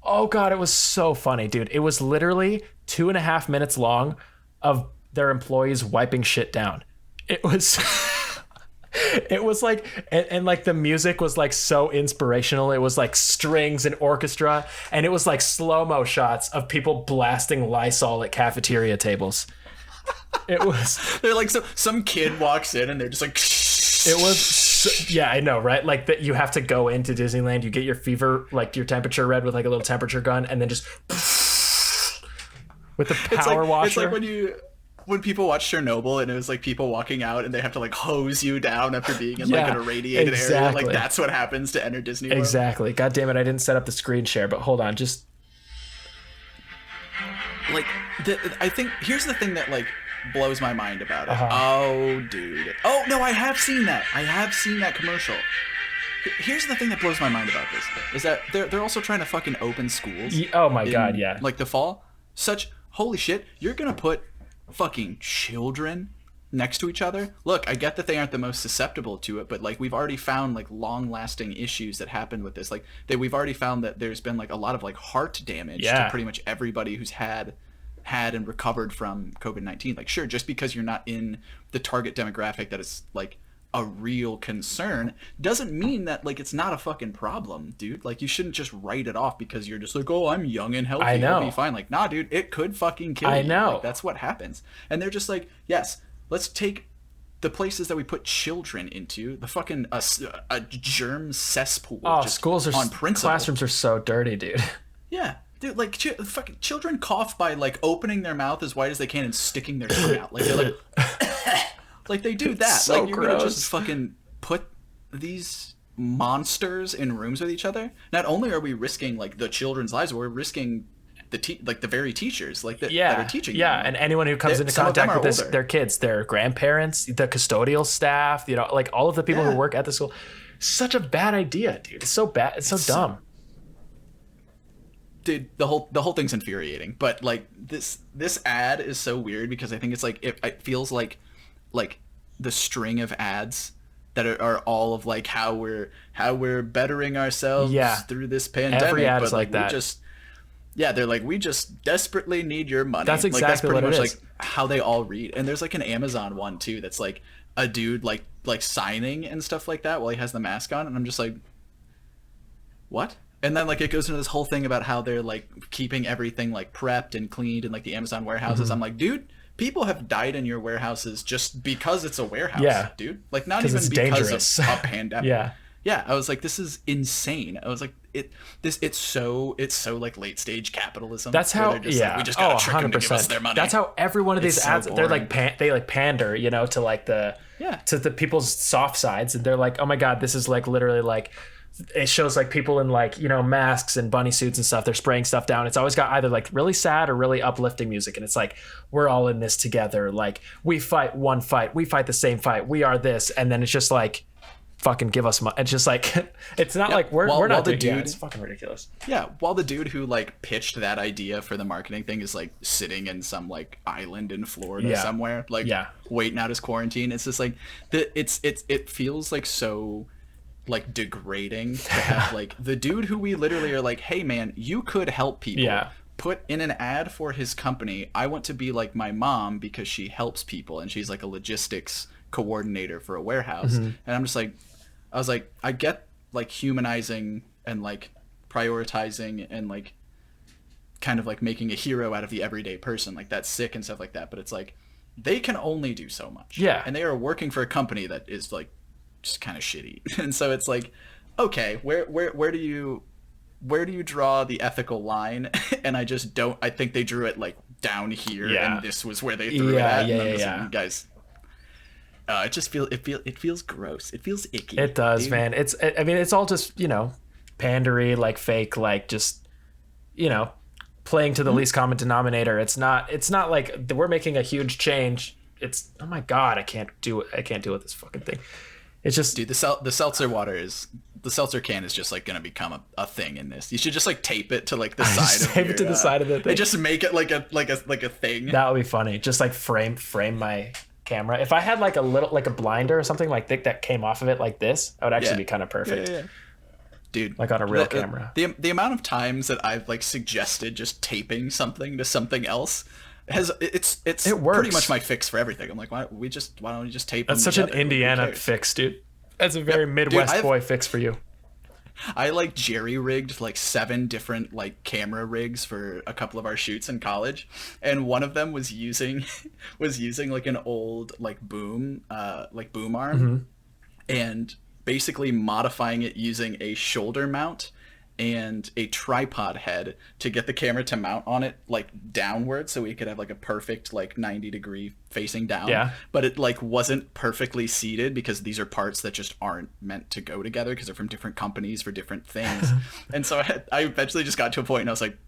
oh god, it was so funny, dude. It was literally 2.5 minutes long of their employees wiping shit down. It was it was like, and like the music was like so inspirational. It was like strings and orchestra, and it was like slow-mo shots of people blasting Lysol at cafeteria tables. It was they're like, some kid walks in and they're just like it was yeah, I know, right? Like that you have to go into Disneyland, you get your fever, like your temperature read with like a little temperature gun, and then just with the power washer. It's like when people watch Chernobyl and it was like people walking out and they have to like hose you down after being in like an irradiated area. Like that's what happens to enter Disney World. Exactly. God damn it, I didn't set up the screen share, but hold on, just like I think here's the thing that like blows my mind about it. Oh dude. Oh no, I have seen that commercial. Here's the thing that blows my mind about this is that they're also trying to fucking open schools. Oh my god, yeah. Like the fall. Holy shit, you're gonna put fucking children next to each other. Look, I get that they aren't the most susceptible to it, but like we've already found like long-lasting issues that happen with this. Like we've already found that there's been like a lot of like heart damage to pretty much everybody who's had and recovered from COVID-19. Like sure, just because you're not in the target demographic that is like a real concern doesn't mean that like it's not a fucking problem, dude. Like you shouldn't just write it off because you're just like, oh, I'm young and healthy, I know. I'll be fine. Like nah, dude, it could fucking kill you. I know. Like, that's what happens. And they're just like, yes, let's take the places that we put children into, the fucking a germ cesspool. Oh, schools are on principle. Classrooms are so dirty, dude. Yeah, dude, like fucking children cough by like opening their mouth as wide as they can and sticking their tongue out. Like they're like like they do that. So like you're gross. gonna just fucking put these monsters in rooms with each other. Not only are we risking like the children's lives, we're risking the very teachers like that are teaching them. And anyone who comes into contact with their kids, their grandparents, the custodial staff, you know, like all of the people who work at the school. Such a bad idea, dude. It's so bad. It's so dumb. Dude, the whole thing's infuriating. But like this ad is so weird because I think it's like it feels like the string of ads that are all of like how we're bettering ourselves through this pandemic. Every ad is but like that. They're like, we just desperately need your money. That's exactly that's pretty what much it is. like how they all read. And there's like an Amazon one too that's like a dude like signing and stuff like that while he has the mask on, and I'm just like, what? And then like it goes into this whole thing about how they're like keeping everything like prepped and cleaned in like the Amazon warehouses. I'm like, dude, people have died in your warehouses just because it's a warehouse, dude. Like not even because of a pandemic. Yeah, I was like, this is insane. I was like, it's so like late stage capitalism. That's how like, we just gotta trick them to give us their money. That's how every one of these ads, they're like they like pander, you know, to like to the people's soft sides, and they're like, oh my god, this is like literally like. It shows like people in like, you know, masks and bunny suits and stuff. They're spraying stuff down. It's always got either like really sad or really uplifting music. And it's like, we're all in this together. Like we fight one fight. We fight the same fight. We are this. And then it's just like, fucking give us money. It's just like, it's not like we're not the dude. It's fucking ridiculous. Yeah. While the dude who like pitched that idea for the marketing thing is like sitting in some like island in Florida somewhere, like waiting out his quarantine. It's just like it feels like so like degrading to have like the dude who we literally are like, hey man, you could help people, put in an ad for his company. I want to be like my mom because she helps people and she's like a logistics coordinator for a warehouse. And I'm just like, I was like, I get like humanizing and like prioritizing and like kind of like making a hero out of the everyday person, like that's sick and stuff like that, but it's like they can only do so much, and they are working for a company that is like just kind of shitty. And so it's like, okay, where do you draw the ethical line? And I think they drew it like down here, and this was where they threw it at. And I'm just like, guys, It just feels gross. It feels icky. It does, dude. man. I mean, it's all just, pandery, like fake, like just, playing to the least common denominator. It's not like we're making a huge change. It's, oh my God, I can't deal with this fucking thing. It's just, Dude, the seltzer can is just like gonna become a thing in this. You should just like tape it to like the side of tape it to the side of the thing. And just make it like a thing. That would be funny. Just like frame my camera. If I had like a little, like a blinder or something like that came off of it like this, that would actually be kind of perfect. Yeah. Dude, like on a real camera. The amount of times that I've like suggested just taping something to something else it's it works. Pretty much my fix for everything. I'm like, why don't we just tape That's them such together? an Indiana fix, dude. That's a very Midwest boy fix for you. I like jerry rigged like 7 different like camera rigs for a couple of our shoots in college, and one of them was using like an old like boom arm, and basically modifying it using a shoulder mount and a tripod head to get the camera to mount on it like downward, so we could have like a perfect like 90-degree facing down. Yeah. But it like wasn't perfectly seated because these are parts that just aren't meant to go together because they're from different companies for different things. And so I eventually just got to a point and I was like,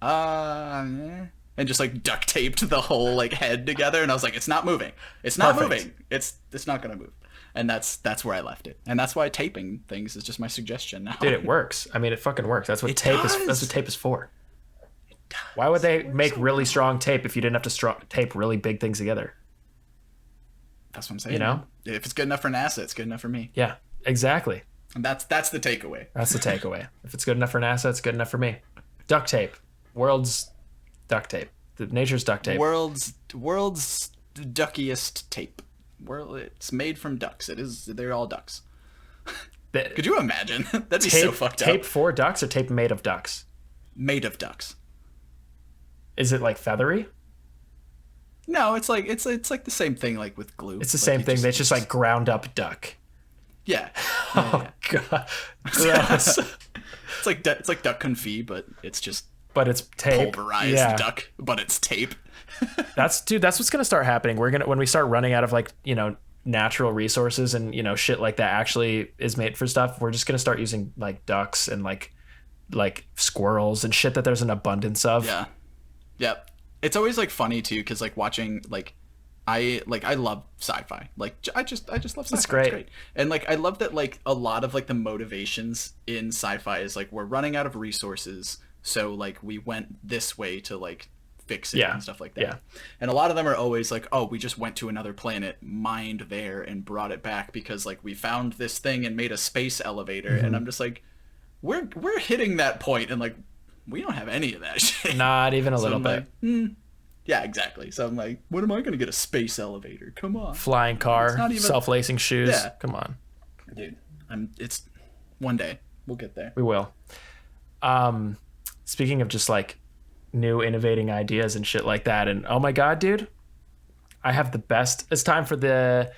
and just like duct taped the whole like head together, and I was like, it's not moving. It's not moving. It's not gonna move. And that's where I left it. And that's why taping things is just my suggestion now. Dude, it works. I mean, it fucking works. That's what tape is. That's what tape is for. It does. Why would they make really strong tape if you didn't have to tape really big things together? That's what I'm saying. If it's good enough for NASA, it's good enough for me. Yeah, exactly. And that's the takeaway. That's the takeaway. If it's good enough for NASA, it's good enough for me. Duct tape. World's duct tape. Nature's duct tape. World's duckiest tape. It's made from ducks. They're all ducks. Could you imagine? That'd be so fucked up. Tape for ducks or tape made of ducks? Made of ducks. Is it like feathery? No, it's like the same thing like with glue. It's the same thing. It's just like ground up duck. Yeah. Oh God. Gross. It's like duck confit, but it's just it's tape. Pulverized duck, but it's tape. That's what's gonna start happening. When we start running out of like natural resources and shit like that actually is made for stuff, we're just gonna start using like ducks and like squirrels and shit that there's an abundance of. Yeah. Yep. It's always like funny too, because like watching I love sci-fi. Like I just love sci-fi. It's great. It's great. And like I love that like a lot of like the motivations in sci-fi is like we're running out of resources, so like we went this way to like fix it and stuff like that. Yeah. And a lot of them are always like, oh, we just went to another planet, mined there, and brought it back because like we found this thing and made a space elevator. And I'm just like, we're hitting that point and like we don't have any of that shit. Not even a little bit. Like, yeah, exactly. So I'm like, when am I gonna get a space elevator? Come on. Flying car, not even... self-lacing shoes. Yeah. Come on. Dude, it's one day we'll get there. We will. Speaking of just like new innovating ideas and shit like that, and oh my God, dude, I have the best. It's time for the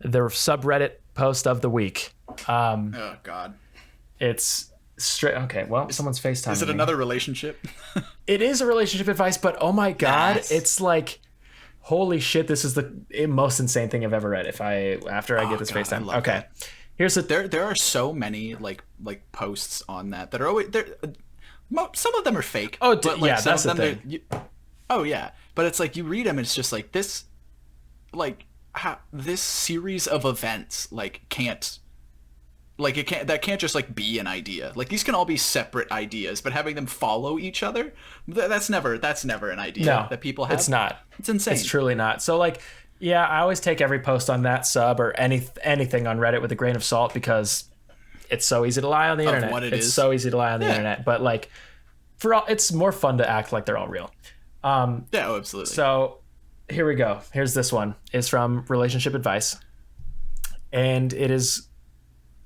subreddit post of the week. Oh God. It's straight. Okay, well, someone's FaceTiming. Is it another relationship? It is a relationship advice, but oh my God, It's like, holy shit, this is the most insane thing I've ever read. After I get this FaceTime. Okay. That. Here's the there are so many like posts on that are always there. Some of them are fake. Oh, but, like, yeah, that's the thing. Oh yeah, but it's like you read them and it's just like this, like this series of events like can't. Like that can't just like be an idea. Like these can all be separate ideas, but having them follow each other, that's never an idea that people have. It's not. It's insane. It's truly not. So like, yeah, I always take every post on that sub or anything on Reddit with a grain of salt because it's so easy to lie on the internet. What it's so easy to lie on the internet. But like, it's more fun to act like they're all real. Yeah, absolutely. So here we go. Here's this one. It's from Relationship Advice, and it is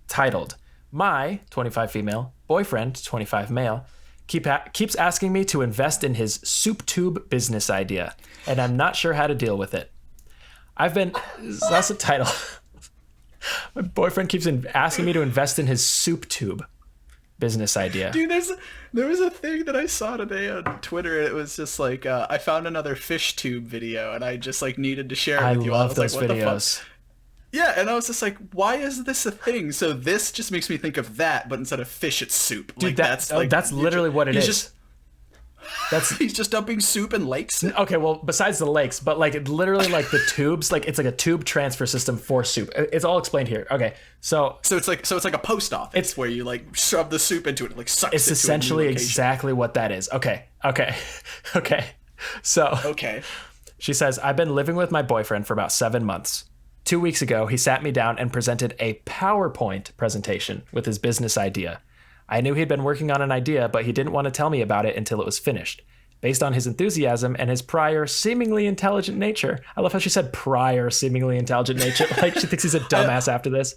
titled, "My 25 female boyfriend, 25 male, keeps asking me to invest in his soup tube business idea, and I'm not sure how to deal with it. That's the title. My boyfriend keeps asking me to invest in his soup tube business idea." Dude, there was a thing that I saw today on Twitter, and it was just like I found another fish tube video, and I just like needed to share it with you. I love those videos. Yeah, and I was just like, why is this a thing? So this just makes me think of that, but instead of fish, it's soup. Dude, Like that's literally what it is. He's just dumping soup in lakes. Okay, well, besides the lakes, but like literally like the tubes, like it's like a tube transfer system for soup. It's all explained here. Okay, so it's like a post office. It's where you like shove the soup into it, and, like sucks. It's essentially exactly what that is. Okay. So okay. She says, I've been living with my boyfriend for about 7 months. 2 weeks ago, he sat me down and presented a PowerPoint presentation with his business idea. I knew he'd been working on an idea, but he didn't want to tell me about it until it was finished. Based on his enthusiasm and his prior seemingly intelligent nature. I love how she said prior seemingly intelligent nature. Like she thinks he's a dumbass after this.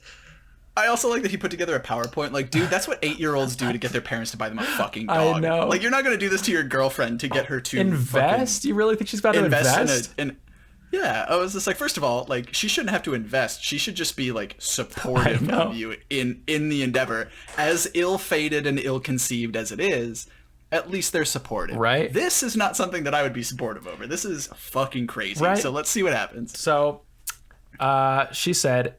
I also like that he put together a PowerPoint. Like, dude, that's what 8-year-olds do to get their parents to buy them a fucking dog. I know. Like, you're not going to do this to your girlfriend to get her to invest? You really think she's about to invest? Yeah, I was just like, first of all, like, she shouldn't have to invest. She should just be like supportive of you in the endeavor. As ill-fated and ill-conceived as it is, at least they're supportive. Right. This is not something that I would be supportive over. This is fucking crazy. Right. So let's see what happens. So, she said,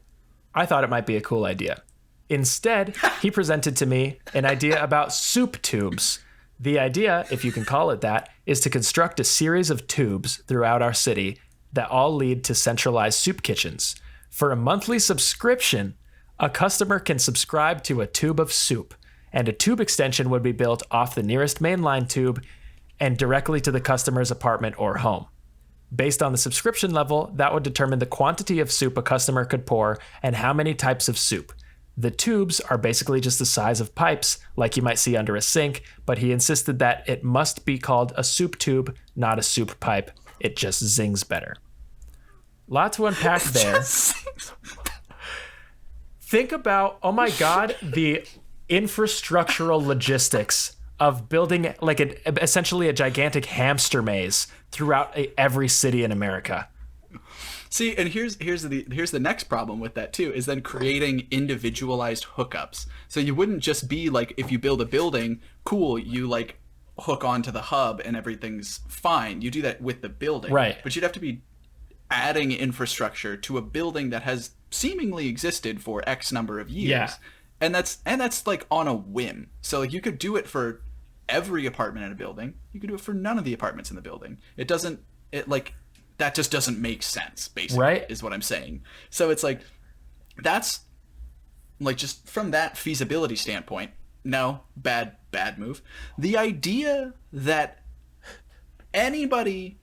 I thought it might be a cool idea. Instead, he presented to me an idea about soup tubes. The idea, if you can call it that, is to construct a series of tubes throughout our city that all lead to centralized soup kitchens. For a monthly subscription, a customer can subscribe to a tube of soup, and a tube extension would be built off the nearest mainline tube and directly to the customer's apartment or home. Based on the subscription level, that would determine the quantity of soup a customer could pour and how many types of soup. The tubes are basically just the size of pipes, like you might see under a sink, but he insisted that it must be called a soup tube, not a soup pipe. It just zings better. Lot to unpack there. Think about, oh my God, the infrastructural logistics of building like essentially a gigantic hamster maze throughout every city in America. See, and here's the next problem with that too, is then creating individualized hookups. So you wouldn't just be like, if you build a building, cool, you like hook onto the hub and everything's fine. You do that with the building. Right. But you'd have to be adding infrastructure to a building that has seemingly existed for X number of years. Yeah. And that's like on a whim. So like you could do it for every apartment in a building. You could do it for none of the apartments in the building. That just doesn't make sense, basically, right? Is what I'm saying. So it's like, that's like, just from that feasibility standpoint, no, bad move. The idea that anybody,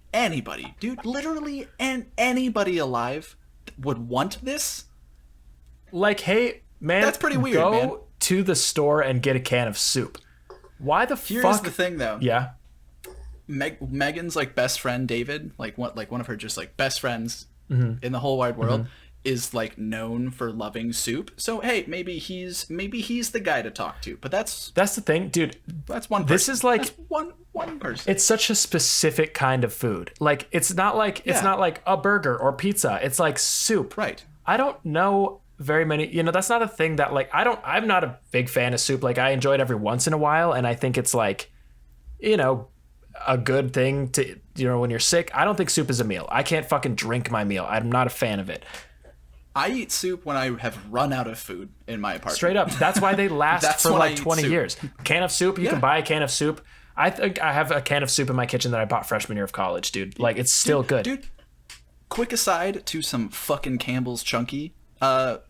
dude, literally anybody alive would want this. Like, hey, man, that's pretty weird, go man. to the store and get a can of soup. Why the fuck? Here's the thing, though. Yeah. Megan's like best friend David, like one of her just like best friends in the whole wide world, is like known for loving soup. So hey, maybe he's the guy to talk to. But that's the thing, dude. That's one person. This is like that's one person. It's such a specific kind of food. Like it's not like a burger or pizza. It's like soup. Right. I don't know very many, that's not a thing that like I'm not a big fan of soup. Like I enjoy it every once in a while, and I think it's like, a good thing to, when you're sick. I don't think soup is a meal. I can't fucking drink my meal. I'm not a fan of it. I eat soup when I have run out of food in my apartment. Straight up. That's why they last for like 20 years. Can of soup. You can buy a can of soup. I think I have a can of soup in my kitchen that I bought freshman year of college, dude. Like it's still good. Dude, quick aside to some fucking Campbell's Chunky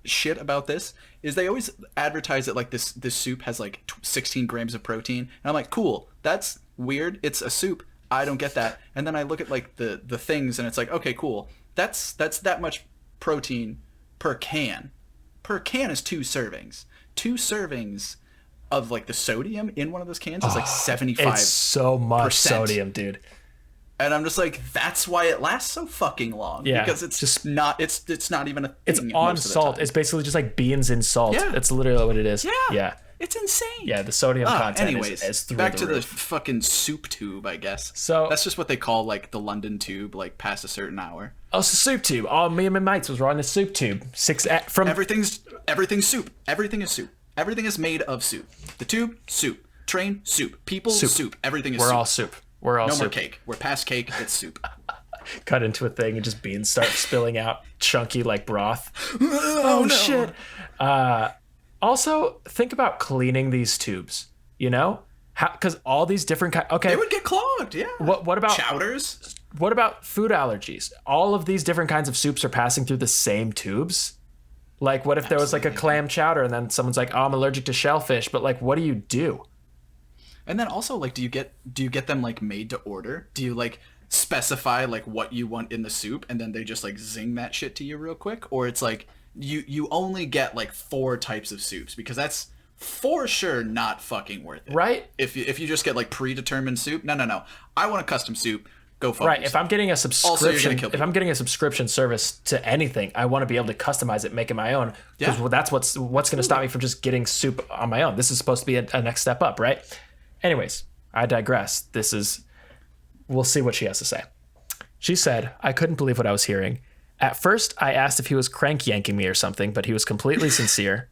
shit about this is they always advertise it like this soup has like 16 grams of protein. And I'm like, cool. That's weird. It's a soup. I don't get that. And then I look at like the things and it's like, okay, cool. That's that much protein per can. Per can is 2 servings. 2 servings of like the sodium in one of those cans is like 75%. It's so much sodium, dude. And I'm just like, that's why it lasts so fucking long. Yeah, because it's just not. It's not even a thing. It's on salt. It's basically just like beans in salt. Yeah. That's literally what it is. Yeah. It's insane. Yeah, the sodium content is through back the to roof. the fucking soup tube, I guess. So that's just what they call like the London tube, like past a certain hour. Oh, it's a soup tube. Oh, me and my mates was riding the soup tube. Everything's soup. Everything is soup. Everything is made of soup. The tube, soup. Train, soup. People, soup. Everything is soup. We're all soup. We're all no soup. more cake. We're past cake. It's soup. cut into a thing and just beans start spilling out chunky like broth. Oh no. Shit. Also, think about cleaning these tubes, you know? Because all these different kinds... Okay. They would get clogged, yeah. What about... Chowders? What about food allergies? All of these different kinds of soups are passing through the same tubes? Like, what if there was like a clam chowder and then someone's like, oh, I'm allergic to shellfish, but like, what do you do? And then also, like, do you get them like made to order? Do you like specify like what you want in the soup and then they just like zing that shit to you real quick? Or it's like you only get like 4 types of soups, because that's for sure not fucking worth it. Right? If you just get like predetermined soup, no. I want a custom soup. Go fuck right. yourself. If I'm getting a subscription, service to anything, I want to be able to customize it, make it my own. Because that's what's going to stop me from just getting soup on my own. This is supposed to be a next step up, right? Anyways, I digress. We'll see what she has to say. She said, I couldn't believe what I was hearing. At first, I asked if he was crank yanking me or something, but he was completely sincere.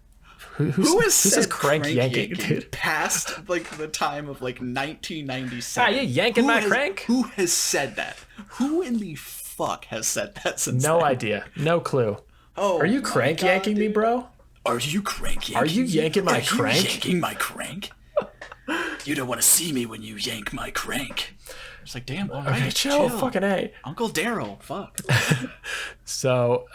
Who says crank yanking, dude? Past like the time of like 1997. You yanking my crank? Who has said that? Who in the fuck has said that since No then? idea. No clue. Oh, are you crank yanking me, bro? Are you crank yanking? Are you yanking my crank? Are you yanking my crank? You don't want to see me when you yank my crank. It's like, damn, all right, okay, chill. Fucking A. Uncle Daryl, fuck. So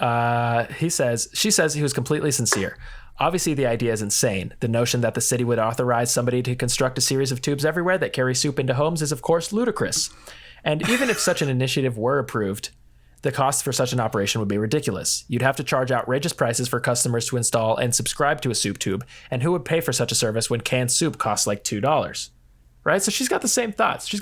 she says he was completely sincere. Obviously, the idea is insane. The notion that the city would authorize somebody to construct a series of tubes everywhere that carry soup into homes is, of course, ludicrous. And even if such an initiative were approved, the cost for such an operation would be ridiculous. You'd have to charge outrageous prices for customers to install and subscribe to a soup tube, and who would pay for such a service when canned soup costs like $2? Right? So she's got the same thoughts. You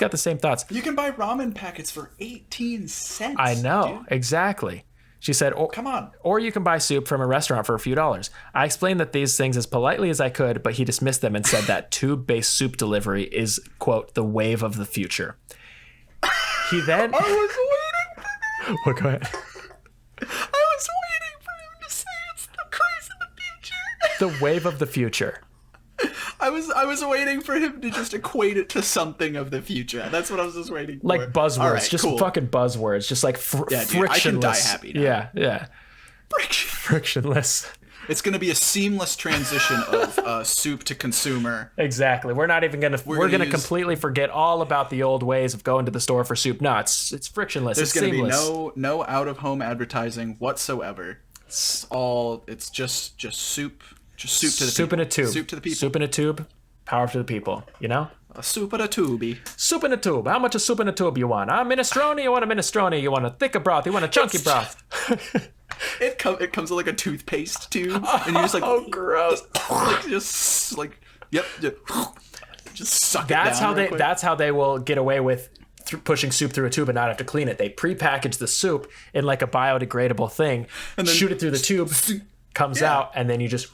can buy ramen packets for 18 cents. I know, dude. Exactly. She said, come on. Or you can buy soup from a restaurant for a few dollars. I explained that these things as politely as I could, but he dismissed them and said that tube-based soup delivery is, quote, the wave of the future. He then... I was waiting. Well, go ahead. I was waiting for him to say it's the craze of the future. The wave of the future. I was waiting for him to just equate it to something of the future. That's what I was just waiting for. Like buzzwords, right, just cool. Fucking buzzwords, just like frictionless. I can die happy now. Yeah. Frictionless. It's going to be a seamless transition of soup to consumer. Exactly. We're not even going to... We're going to completely forget all about the old ways of going to the store for soup. No, it's frictionless. There's going to be no out-of-home advertising whatsoever. It's just soup. Just soup to the soup people. In a tube. Soup to the people. Soup in a tube. Power to the people. You know? A soup in a tubey. Soup in a tube. How much of soup in a tube you want? Minestrone? You want a minestrone? You want a thicker broth? You want a chunky broth? It comes with like a toothpaste tube, and you just like, oh, gross. Just suck it down. That's how they will get away with pushing soup through a tube and not have to clean it. They pre-package the soup in like a biodegradable thing, and then shoot it through the tube, comes out, and then you just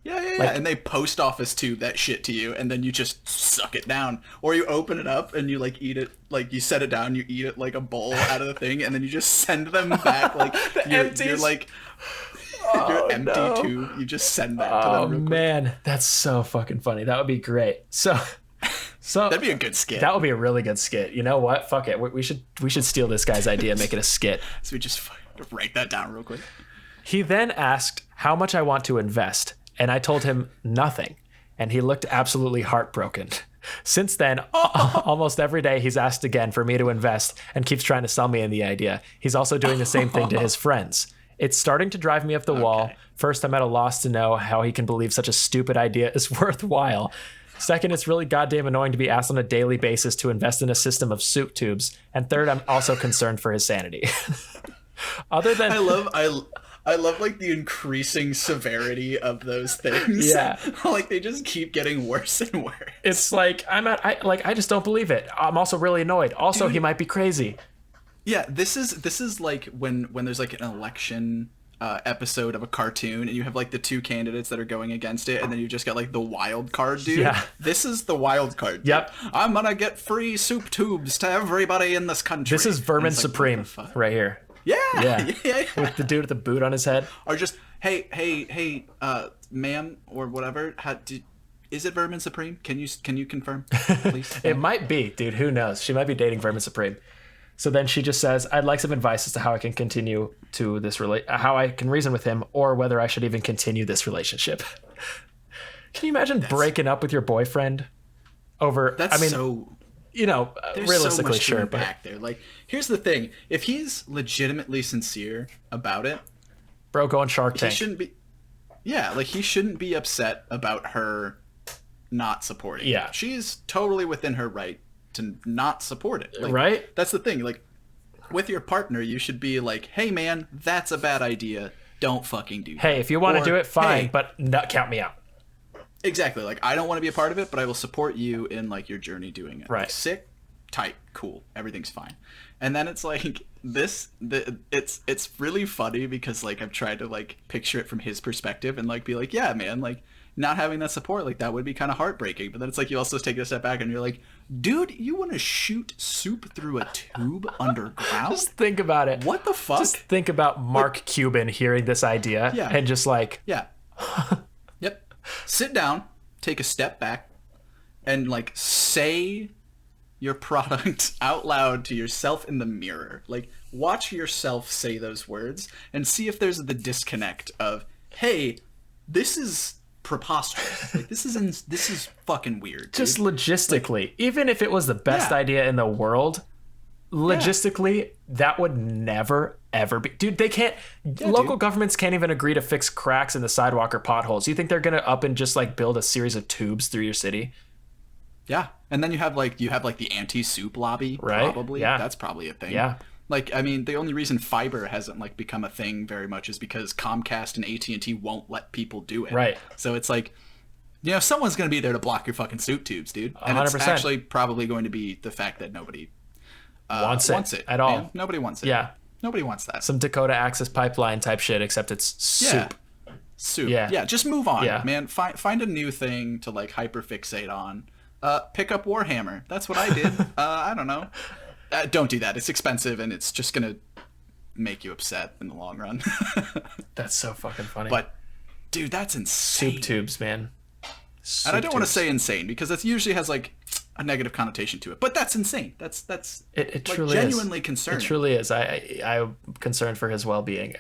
and they post office tube that shit to you, and then you just suck it down, or you open it up and you like eat it, like you set it down, you eat it like a bowl out of the thing, and then you just send them back like you're like your empty tube. You just send that to them. Oh man, that's so fucking funny. That would be great. So that'd be a good skit. That would be a really good skit. You know what? Fuck it. We should steal this guy's idea and make it a skit. So we just write that down real quick. He then asked how much I want to invest, and I told him nothing, and he looked absolutely heartbroken. Since then, almost every day he's asked again for me to invest and keeps trying to sell me in the idea. He's also doing the same thing to his friends. It's starting to drive me up the wall. First, I'm at a loss to know how he can believe such a stupid idea is worthwhile. Second, it's really goddamn annoying to be asked on a daily basis to invest in a system of soup tubes. And third, I'm also concerned for his sanity. Other than I love like the increasing severity of those things. Yeah. Like they just keep getting worse and worse. It's like I just don't believe it. I'm also really annoyed. Also, he might be crazy. Yeah, this is like when there's like an election episode of a cartoon and you have like the two candidates that are going against it, and then you just got like the wild card dude. Yeah. This is the wild card dude. Yep. I'm gonna get free soup tubes to everybody in this country. This is Vermin Supreme right here. Yeah. With the dude with the boot on his head. Or just, hey, ma'am, or whatever. Is it Vermin Supreme? Can you confirm, please? It might be, dude. Who knows? She might be dating Vermin Supreme. So then she just says, I'd like some advice as to how I can continue to this how I can reason with him, or whether I should even continue this relationship. Can you imagine breaking up with your boyfriend over, there's realistically, so much sure, to but unpack there. Like, here's the thing. If he's legitimately sincere about it, bro, go on Shark Tank. He shouldn't be upset about her not supporting it. She's totally within her right to not support it. Like, right? That's the thing. Like, with your partner, you should be like, hey, man, that's a bad idea. Don't fucking do that. Hey, if you want to do it, fine, hey, but not count me out. Exactly. Like, I don't want to be a part of it, but I will support you in, like, your journey doing it. Right. Like, sick, tight, cool. Everything's fine. And then it's like it's really funny because, like, I've tried to, like, picture it from his perspective and, like, be like, yeah, man, like, not having that support, like, that would be kind of heartbreaking. But then it's like you also take a step back and you're like, dude, you want to shoot soup through a tube underground? Just think about it. What the fuck? Just think about Mark Cuban hearing this idea and just like... Yeah. Yep. Sit down, take a step back, and, like, say your product out loud to yourself in the mirror. Like, watch yourself say those words and see if there's the disconnect of, hey, this is preposterous. Like, this is fucking weird, dude. Just logistically, even if it was the best idea in the world, logistically, that would never, ever be. Dude, they can't. Local governments can't even agree to fix cracks in the sidewalk or potholes. You think they're gonna up and just, like, build a series of tubes through your city? Yeah, and then you have the anti-soup lobby, right? Probably. Yeah, that's probably a thing. Yeah. Like, I mean, the only reason fiber hasn't, like, become a thing very much is because Comcast and AT&T won't let people do it. Right. So it's like, you know, someone's going to be there to block your fucking soup tubes, dude. And 100%. it's actually probably going to be the fact that nobody wants it at all. Man. Nobody wants it. Yeah. Nobody wants that. Some Dakota Access Pipeline type shit, except it's soup. Soup. Yeah. Yeah, just move on, Yeah. man. Find a new thing to, like, hyperfixate on. Pick up Warhammer. That's what I did. I don't know. Don't do that. It's expensive, and it's just going to make you upset in the long run. That's so fucking funny. But, dude, that's insane. Soup tubes, man. And I don't want to say insane, because that usually has, like, a negative connotation to it. But that's insane. That's it like, truly genuinely is. concerning. It truly is. I'm concerned for his well-being.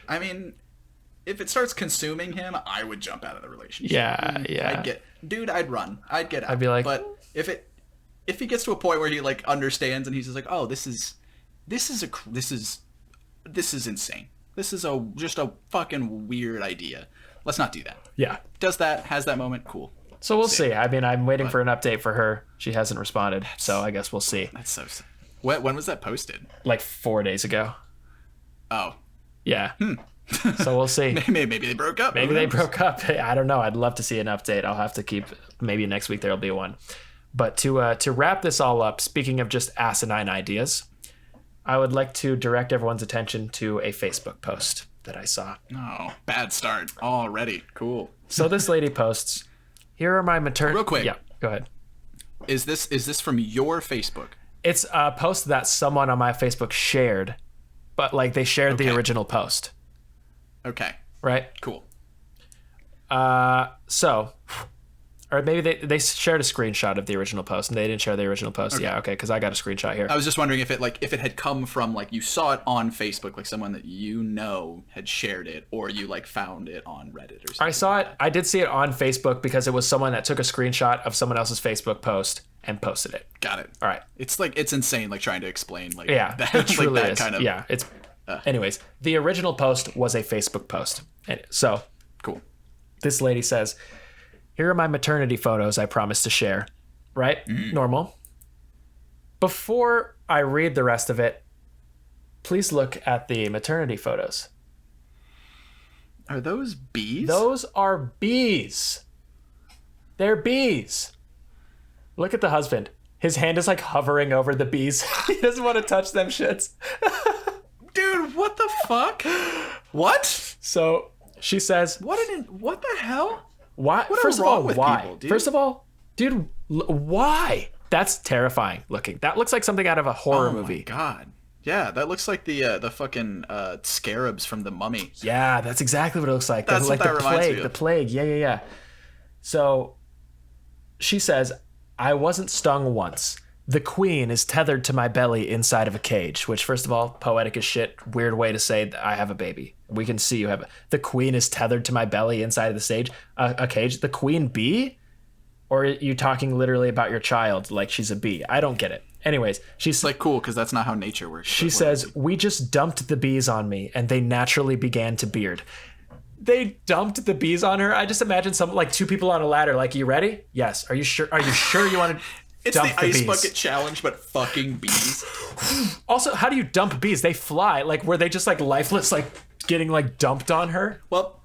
I mean, if it starts consuming him, I would jump out of the relationship. Yeah. I'd run. I'd get out. I'd be like, but if he gets to a point where he, like, understands and he's just like, oh, this is insane. This is just a fucking weird idea. Let's not do that. Yeah. Has that moment, cool. So we'll see. I mean, I'm waiting for an update for her. She hasn't responded, so I guess we'll see. That's so sad. When was that posted? Like 4 days ago. Oh. Yeah. So we'll see. Maybe they broke up. Maybe they broke up. I don't know. I'd love to see an update. I'll have to keep. Maybe next week there'll be one. But to wrap this all up, speaking of just asinine ideas, I would like to direct everyone's attention to a Facebook post that I saw. Oh, bad start already. Cool. So this lady posts, "Here are my maternity." Real quick. Yeah, go ahead. Is this from your Facebook? It's a post that someone on my Facebook shared, but, like, they shared the original post. Okay. Right? Cool. So, or maybe they shared a screenshot of the original post, and they didn't share the original post. Okay. Yeah, okay, because I got a screenshot here. I was just wondering if it had come from, like, you saw it on Facebook, like someone that you know had shared it, or you, like, found it on Reddit or something. I saw it. I did see it on Facebook because it was someone that took a screenshot of someone else's Facebook post and posted it. Got it. All right. It's insane, like, trying to explain, like, that, it truly like that is. kind of. Yeah, it's. Anyways, the original post was a Facebook post. So, cool. This lady says, "Here are my maternity photos I promised to share." Right? Mm-hmm. Normal. Before I read the rest of it, please look at the maternity photos. Are those bees? Those are bees. They're bees. Look at the husband. His hand is, like, hovering over the bees. He doesn't want to touch them shits. Dude, what the fuck? What? So she says, what the hell? Why? First of all, why? First of all, dude, why? That's terrifying looking. That looks like something out of a horror movie. Oh my god. Yeah, that looks like the fucking scarabs from The Mummy. Yeah, that's exactly what it looks like. That's like what that reminds me of. The plague. Yeah. So she says, "I wasn't stung once. the queen is tethered to my belly inside of a cage, which, first of all, poetic as shit. Weird way to say that I have a baby. We can see you have the queen is tethered to my belly inside of the stage, a cage. The queen bee? Or are you talking literally about your child like she's a bee? I don't get it. Anyways, she's like, cool, because that's not how nature works. She says, we just dumped the bees on me and they naturally began to beard. They dumped the bees on her? I just imagine some like two people on a ladder. Like, you ready? Yes. Are you sure? Are you sure you want to It's dump the ice bees? bucket challenge, but fucking bees. Also, how do you dump bees? They fly. Like, were they just like lifeless, like getting like dumped on her? Well,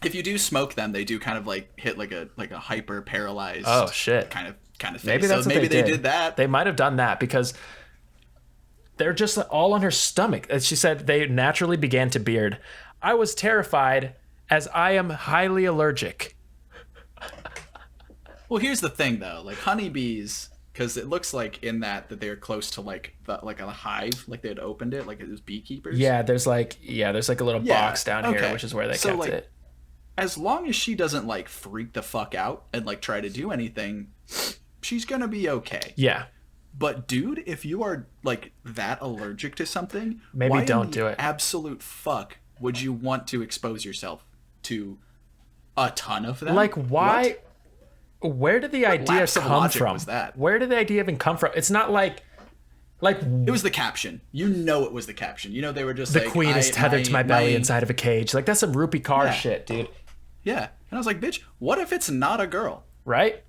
if you do smoke them, they do kind of like hit like a hyper paralyzed. Oh shit! Kind of thing. Maybe that's so what maybe they did that. They might have done that because they're just all on her stomach. As she said, they naturally began to beard. I was terrified as I am highly allergic. Well, here's the thing though, like honeybees, because it looks like in that they're close to like a hive, like they had opened it, like it was beekeepers. Yeah, there's like a little box down here, which is where they kept like, it. As long as she doesn't like freak the fuck out and like try to do anything, she's gonna be okay. Yeah. But dude, if you are like that allergic to something, maybe why don't in do the it. Absolute fuck would you want to expose yourself to a ton of them? Like, why? Where did the idea come from? Was that? Where did the idea even come from? It's not like it was the caption. You know it was the caption. You know they were just the like, queen is tethered to my belly inside of a cage. Like, that's some Rupee Kaur shit, dude. Yeah, and I was like, bitch, what if it's not a girl? Right?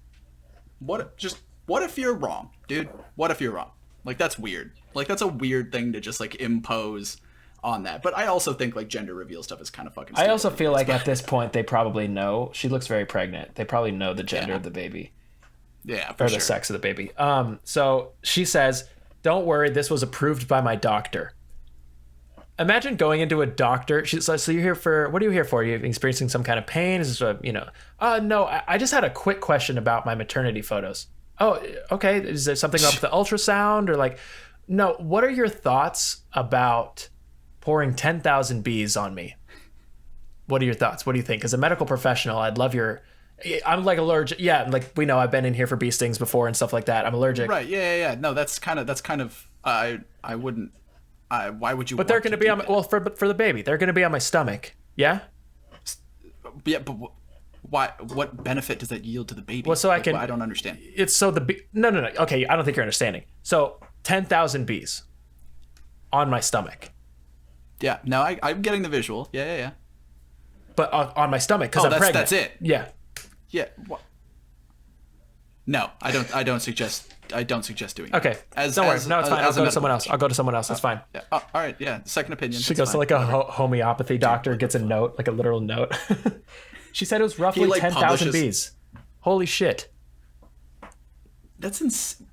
What if you're wrong, dude? What if you're wrong? Like, that's weird. Like, that's a weird thing to just like impose on that. But I also think like gender reveal stuff is kind of fucking stupid. I also feel like at this point they probably know. She looks very pregnant. They probably know the gender of the baby. Yeah, for sure. The sex of the baby. So she says, don't worry, this was approved by my doctor. Imagine going into a doctor. She's like, so you're here for, what are you here for? Are you experiencing some kind of pain? Is this no, I just had a quick question about my maternity photos. Oh, okay. Is there something up with the ultrasound or like, no, what are your thoughts about pouring 10,000 bees on me? What are your thoughts? What do you think? As a medical professional, I'd love I'm like allergic. Yeah. Like we know I've been in here for bee stings before and stuff like that. I'm allergic. Right. Yeah. No, that's kind of, I wouldn't, why would you? But they're going to be on my, for the baby, they're going to be on my stomach. Yeah. Yeah. But why? What benefit does that yield to the baby? Well, so I don't understand. It's so the bee. No. Okay. I don't think you're understanding. So 10,000 bees on my stomach. Yeah. No, I'm getting the visual. Yeah. But on my stomach because I'm pregnant. That's it. Yeah. Yeah. What? No, I don't suggest doing. Okay. That. Don't worry. No, it's fine. I'll go to someone else. I'll go to someone else. That's fine. Yeah. All right. Yeah. Second opinion. She goes to like a homeopathy doctor, gets a note, like a literal note. She said it was roughly 10,000 bees. Holy shit. That's insane.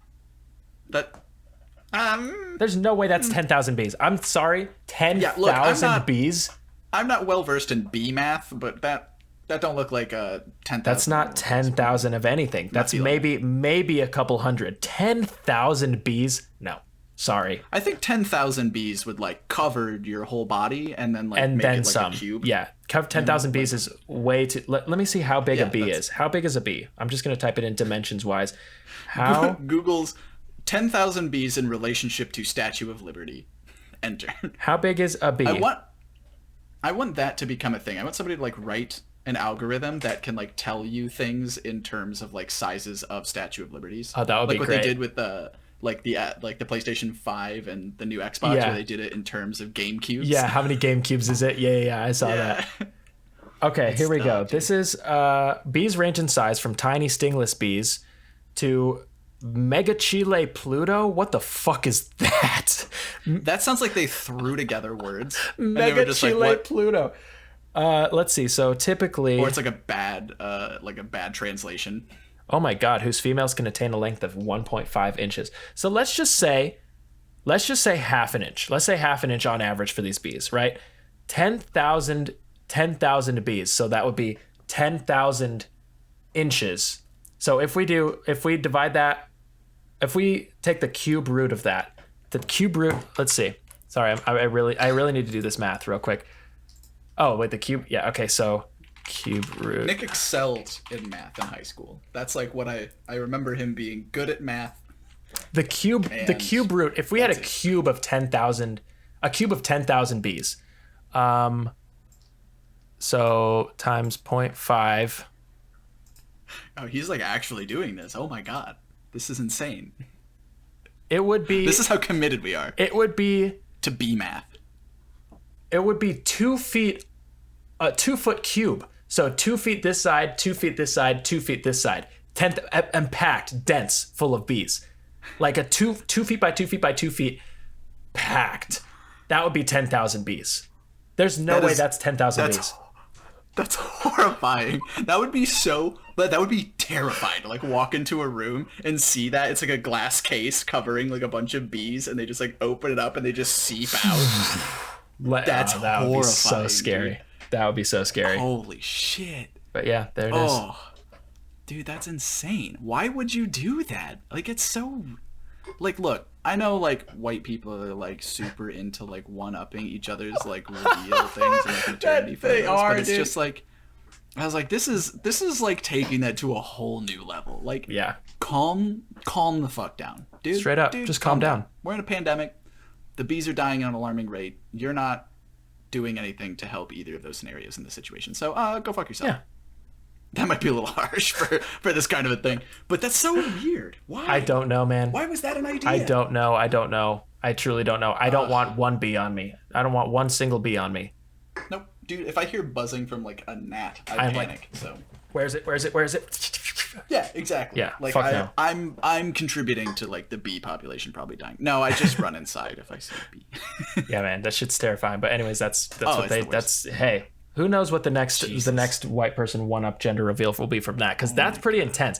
There's no way that's 10,000 bees. I'm sorry. 10,000 bees? I'm not well versed in bee math, but that don't look like 10,000. That's not 10,000 of anything. That's maybe a couple hundred. 10,000 bees? No. Sorry. I think 10,000 bees would like cover your whole body and then like make it like some. a cube. Yeah. 10,000 bees is way too... Let me see how big a bee is. How big is a bee? I'm just going to type it in dimensions wise. How... Google's 10,000 bees in relationship to Statue of Liberty. Enter. How big is a bee? I want that to become a thing. I want somebody to like write an algorithm that can like tell you things in terms of like sizes of Statue of Liberties. Oh, that would be great. Like what they did with the PlayStation 5 and the new Xbox, where they did it in terms of game cubes. Yeah, how many game cubes is it? Yeah, I saw that. Okay, here we go. Dude. This is bees range in size from tiny stingless bees to Megachile Pluto. What the fuck is that? That sounds like they threw together words. Megachile like, Pluto. Let's see. So typically, or it's like a bad translation. Oh my God, whose females can attain a length of 1.5 inches. So let's just say half an inch. Let's say half an inch on average for these bees, right? 10,000 bees. So that would be 10,000 inches. So if we divide that, if we take the cube root of that, the cube root, let's see. Sorry, I really need to do this math real quick. Oh, wait, the cube. Yeah, okay, so cube root. Nick excelled in math in high school. That's like what I remember him being good at math. The cube root. If we had a cube of 10,000 bees, so times 0.5. Oh, he's like actually doing this. Oh my god, this is insane. It would be. This is how committed we are. It would be to bee math. It would be 2 feet, a 2-foot cube. So 2 feet this side, 2 feet this side, 2 feet this side. And packed, dense, full of bees. Like a 2 feet by 2 feet by 2 feet, packed. That would be 10,000 bees. There's no way that's 10,000 bees. That's horrifying. That would be terrifying to like walk into a room and see that. It's like a glass case covering like a bunch of bees, and they just like open it up and they just seep out. That's that would be so scary. Dude. That would be so scary. Holy shit. But yeah, there it is. Dude, that's insane. Why would you do that? Like, it's so... Like, look, I know, like, white people are, like, super into, like, one-upping each other's, like, reveal things and, like, maternity photos. But it's just, like... I was like, this is, like, taking that to a whole new level. Like, yeah. Calm the fuck down. Dude, straight up, just calm down. We're in a pandemic. The bees are dying at an alarming rate. You're not doing anything to help either of those scenarios in this situation. So, go fuck yourself. Yeah. That might be a little harsh for this kind of a thing, but that's so weird. Why? I don't know, man. Why was that an idea? I don't know. I truly don't know. I don't want one bee on me. I don't want one single bee on me. Nope. Dude, if I hear buzzing from like a gnat, I panic. So where's it? Yeah, exactly. Yeah, like fuck no. I'm contributing to like the bee population probably dying. No, I just run inside if I see a bee. Yeah, man, that shit's terrifying. But anyways, that's hey. Who knows what the next white person one-up gender reveal will be from that? Because that's pretty intense.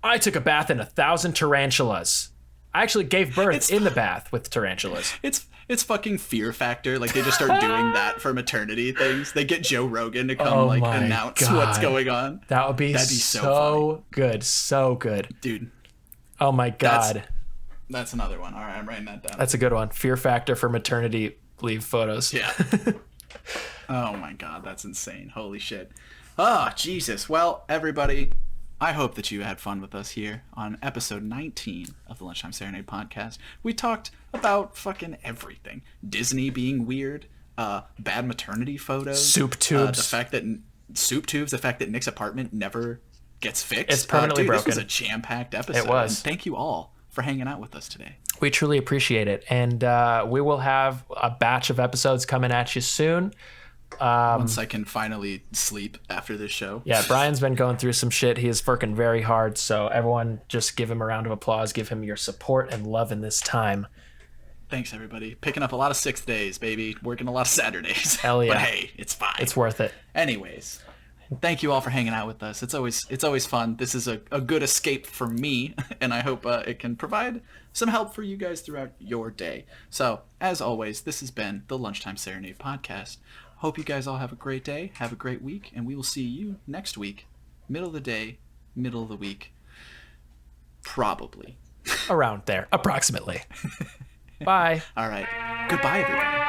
I took a bath in 1,000 tarantulas. I actually gave birth in the bath with tarantulas. It's fucking Fear Factor. Like they just start doing that for maternity things. They get Joe Rogan to come announce what's going on. That'd be so good, so good, dude. Oh my god. That's another one. All right, I'm writing that down. That's a good one. Fear Factor for maternity leave photos. Yeah. Oh my god, that's insane. Holy shit. Oh, Jesus. Well, everybody, I hope that you had fun with us here on episode 19 of the Lunchtime Serenade podcast. We talked about fucking everything. Disney being weird, bad maternity photos. Soup tubes. The fact that Nick's apartment never gets fixed. It's permanently broken. This was a jam-packed episode. It was. And thank you all for hanging out with us today. We truly appreciate it. And we will have a batch of episodes coming at you soon. Once I can finally sleep after this show. Yeah, Brian's been going through some shit. He is working very hard. So everyone just give him a round of applause. Give him your support and love in this time. Thanks, everybody. Picking up a lot of 6th days, baby. Working a lot of Saturdays. Hell yeah. But hey, it's fine. It's worth it. Anyways, thank you all for hanging out with us. It's always fun. This is a good escape for me, and I hope it can provide some help for you guys throughout your day. So, as always, this has been the Lunchtime Serenade podcast. Hope you guys all have a great day, have a great week, and we will see you next week. Middle of the day, middle of the week. Probably. Around there, approximately. Bye. All right. Goodbye, everybody.